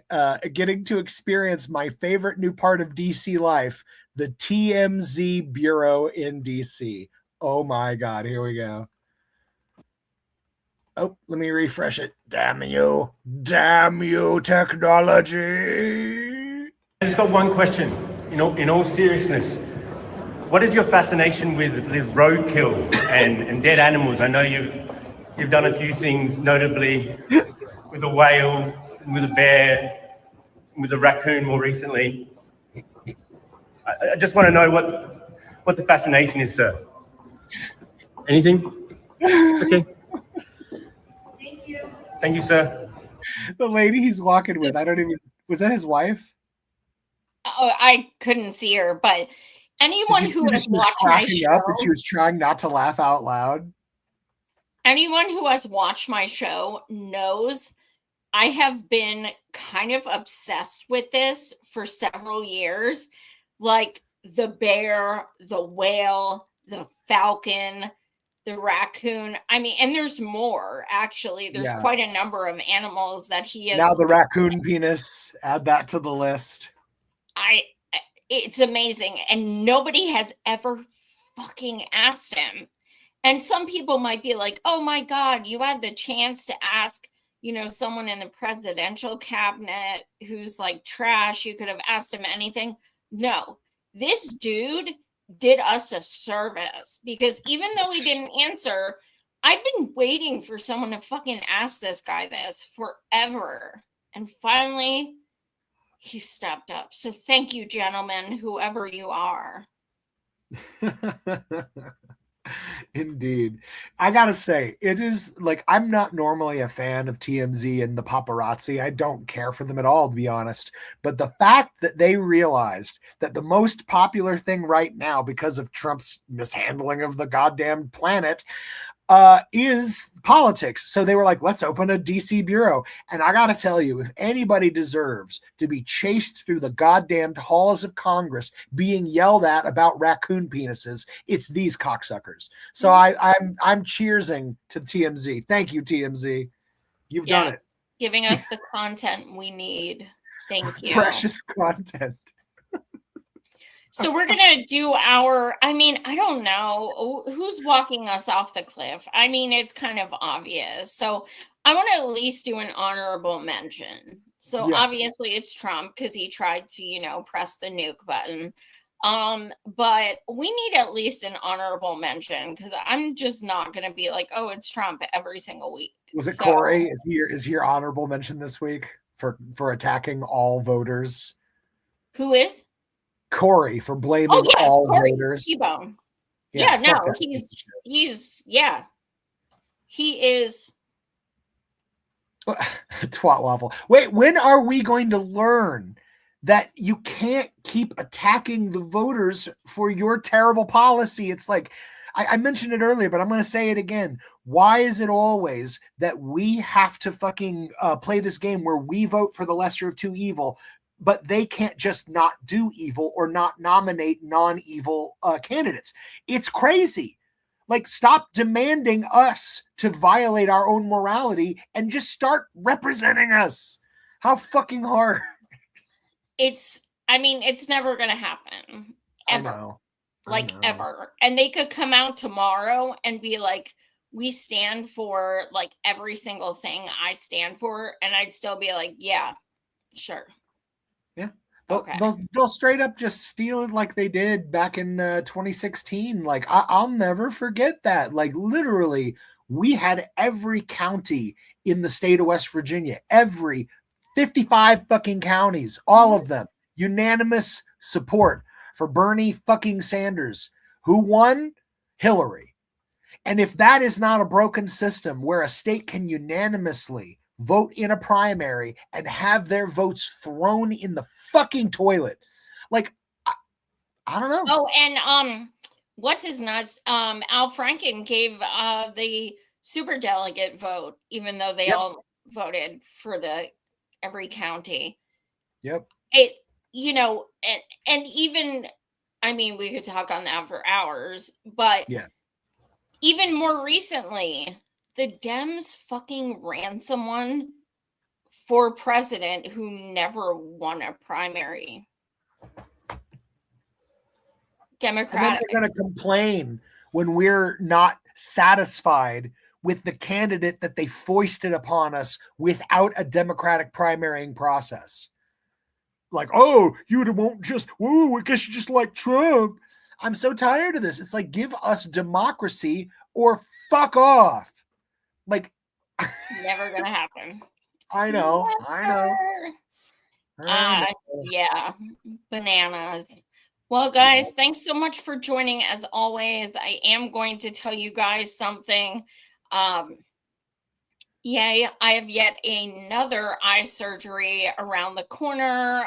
getting to experience my favorite new part of DC life, the TMZ Bureau in DC. Oh my God. Here we go. Oh, let me refresh it. Damn you. Damn you, technology. I just got one question. In all seriousness, what is your fascination with roadkill and dead animals? I know you've done a few things, notably with a whale, with a bear, with a raccoon more recently. I just want to know what the fascination is, sir. Anything? Okay. Thank you. Thank you, sir. The lady he's walking with, was that his wife? Oh, I couldn't see her, but anyone who has watched my show, up and she was trying not to laugh out loud. anyone who has watched my show knows I have been kind of obsessed with this for several years. Like the bear, the whale, the falcon, the raccoon. I mean, and there's more actually. There's quite a number of animals that he has. Now the raccoon penis, add that to the list. It's amazing. And nobody has ever fucking asked him. And some people might be like, oh my God, you had the chance to ask, someone in the presidential cabinet who's like trash. You could have asked him anything. No, this dude did us a service, because even though he didn't answer, I've been waiting for someone to fucking ask this guy this forever. And finally, he stepped up. So thank you, gentlemen, whoever you are. Indeed. I gotta say, it is like, I'm not normally a fan of TMZ and the paparazzi. I don't care for them at all, to be honest. But the fact that they realized that the most popular thing right now, because of Trump's mishandling of the goddamn planet, is politics. So they were like, let's open a DC bureau. And I gotta tell you, if anybody deserves to be chased through the goddamn halls of Congress being yelled at about raccoon penises, it's these cocksuckers. So I'm cheersing to TMZ. Thank you, TMZ. You've done it. giving us the content we need. Thank you. Precious content. So we're gonna do our, I mean, I don't know who's walking us off the cliff. I mean, it's kind of obvious. So I want to at least do an honorable mention. So Yes. obviously it's Trump because he tried to, you know, press the nuke button. But we need at least an honorable mention because I'm just not gonna be like, oh, it's Trump every single week. Was it Corey? Is he your honorable mention this week for attacking all voters? Who is? Corey for blaming all Corey voters. T-Bone. Yeah, Yeah, no, fuck that he's yeah. He is twat waffle. Wait, when are we going to learn that you can't keep attacking the voters for your terrible policy? It's like I mentioned it earlier, but I'm going to say it again. Why is it always that we have to fucking play this game where we vote for the lesser of two evil, but they can't just not do evil or not nominate non-evil candidates? It's crazy. Like, stop demanding us to violate our own morality and just start representing us. How fucking hard. it's never gonna happen. Ever. I know. Ever. And they could come out tomorrow and be like, we stand for like every single thing I stand for, and I'd still be like, yeah, sure. Yeah. Okay. They'll straight up just steal it like they did back in 2016. Like, I'll never forget that. Like, literally, we had every county in the state of West Virginia, every 55 fucking counties, all of them, unanimous support for Bernie fucking Sanders. Who won? Hillary. And if that is not a broken system where a state can unanimously vote in a primary and have their votes thrown in the fucking toilet, like, I don't know. Oh, and what's his nuts? Al Franken gave the super delegate vote, even though they all voted for the every county. Yep. It, you know, and even, I mean, we could talk on that for hours, but yes, even more recently, the Dems fucking ran someone for president who never won a primary. Democratic. And then they're going to complain when we're not satisfied with the candidate that they foisted upon us without a democratic primarying process. Like, oh, you won't just, oh, I guess you just like Trump. I'm so tired of this. It's like, give us democracy or fuck off. Like, never gonna happen. I know. Yeah, bananas. Well, guys, thanks so much for joining. As always, I am going to tell you guys something. Yay, I have yet another eye surgery around the corner,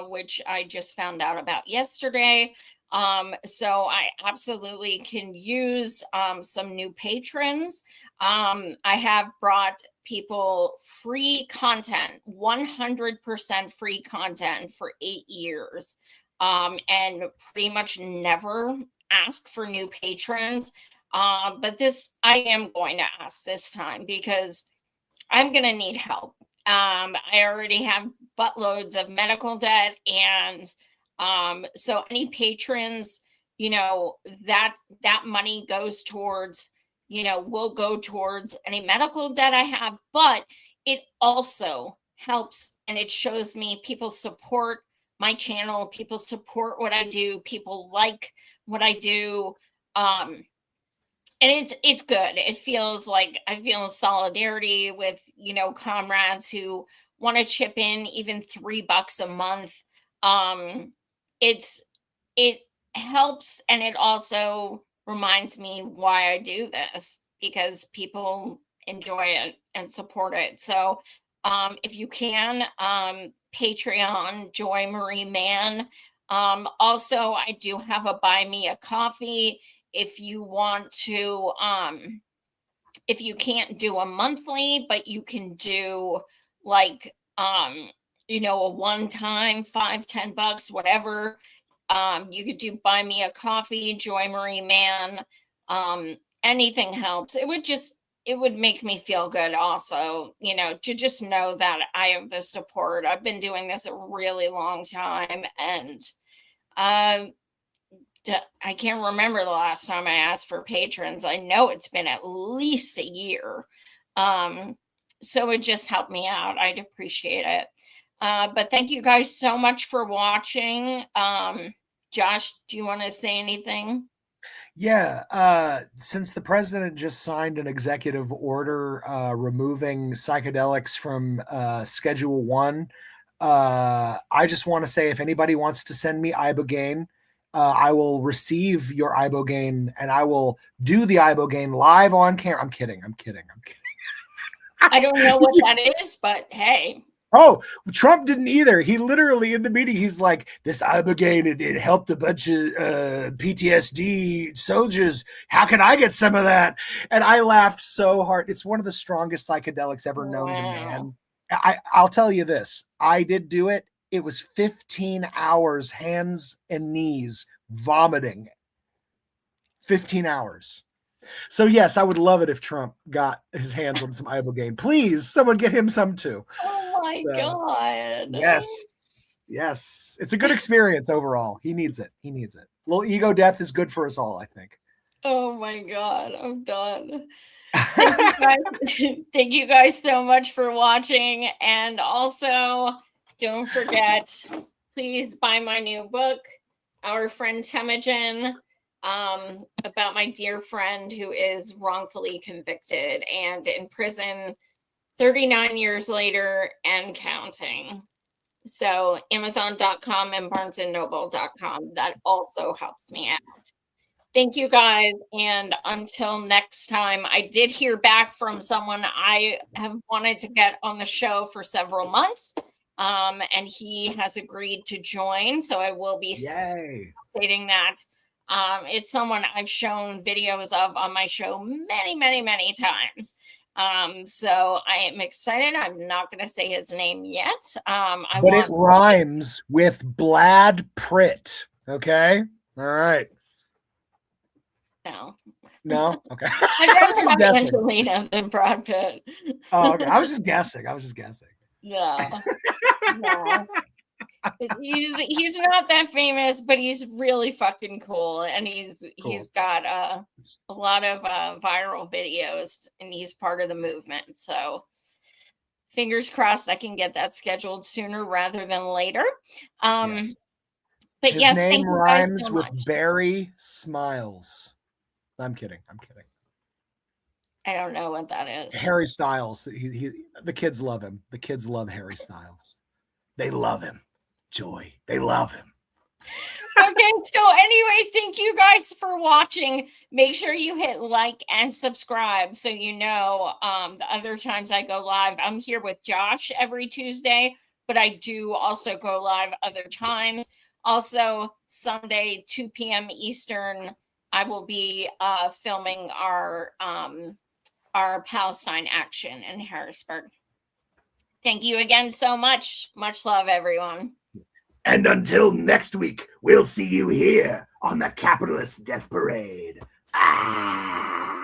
which I just found out about yesterday. So I absolutely can use some new patrons. I have brought people free content, 100% free content for 8 years, and pretty much never ask for new patrons. But this, I am going to ask this time because I'm going to need help. I already have buttloads of medical debt, and so any patrons, you know, that money goes towards, you know, will go towards any medical debt I have, but it also helps and it shows me people support my channel, people support what I do, people like what I do. And it's good. It feels like I feel solidarity with, you know, comrades who want to chip in even $3 a month. It helps, and it also reminds me why I do this, because people enjoy it and support it. So if you can, Patreon, Joy Marie Mann. Also, I do have a buy me a coffee. If you want to, if you can't do a monthly, but you can do like, you know, a one-time $5-10, whatever. You could do buy me a coffee, Joy Marie Mann. Anything helps. It would just it would make me feel good also, you know, to just know that I have the support. I've been doing this a really long time, and I can't remember the last time I asked for patrons. I know it's been at least a year. So it just helped me out. I'd appreciate it. But thank you guys so much for watching. Josh, do you want to say anything? Yeah, since the president just signed an executive order removing psychedelics from Schedule 1, I just want to say if anybody wants to send me ibogaine, I will receive your ibogaine and I will do the ibogaine live on camera. I'm kidding. I don't know what that is, but hey. Oh, Trump didn't either. He literally in the meeting, he's like, this ibogaine, it helped a bunch of PTSD soldiers. How can I get some of that? And I laughed so hard. It's one of the strongest psychedelics ever known to man. I'll tell you this. I did do it. It was 15 hours, hands and knees, vomiting. 15 hours. So yes, I would love it if Trump got his hands on some ibogaine. Please, someone get him some too. Oh my God. Yes. It's a good experience overall. He needs it. A little ego death is good for us all, I think. Oh my God, I'm done. Thank you guys so much for watching. And also, don't forget, please buy my new book, Our Friend Temujin, about my dear friend who is wrongfully convicted and in prison 39 years later and counting. So Amazon.com and BarnesandNoble.com. That also helps me out. Thank you guys. And until next time, I did hear back from someone I have wanted to get on the show for several months. And he has agreed to join. So I will be stating that. It's someone I've shown videos of on my show many, many, many times. So I am excited. I'm not going to say his name yet. It rhymes with Blad Pritt. Okay. All right. No. Okay. I'd rather have Angelina than Brad Pitt. Oh, okay. I was just guessing. No. He's not that famous, but he's really fucking cool, and he's got a lot of viral videos, and he's part of the movement. So fingers crossed I can get that scheduled sooner rather than later. Yes. But His yes, name thank you rhymes guys so with much. Barry Smiles. I'm kidding. I don't know what that is. Harry Styles. The kids love him. The kids love Harry Styles. They love him. Joy. They love him. Okay, so anyway, thank you guys for watching. Make sure you hit like and subscribe so you know the other times I go live. I'm here with Josh every Tuesday, but I do also go live other times. Also, Sunday, 2 p.m. Eastern, I will be filming our Palestine action in Harrisburg. Thank you again so much. Much love, everyone. And until next week, we'll see you here on the Capitalist Death Parade. Ah!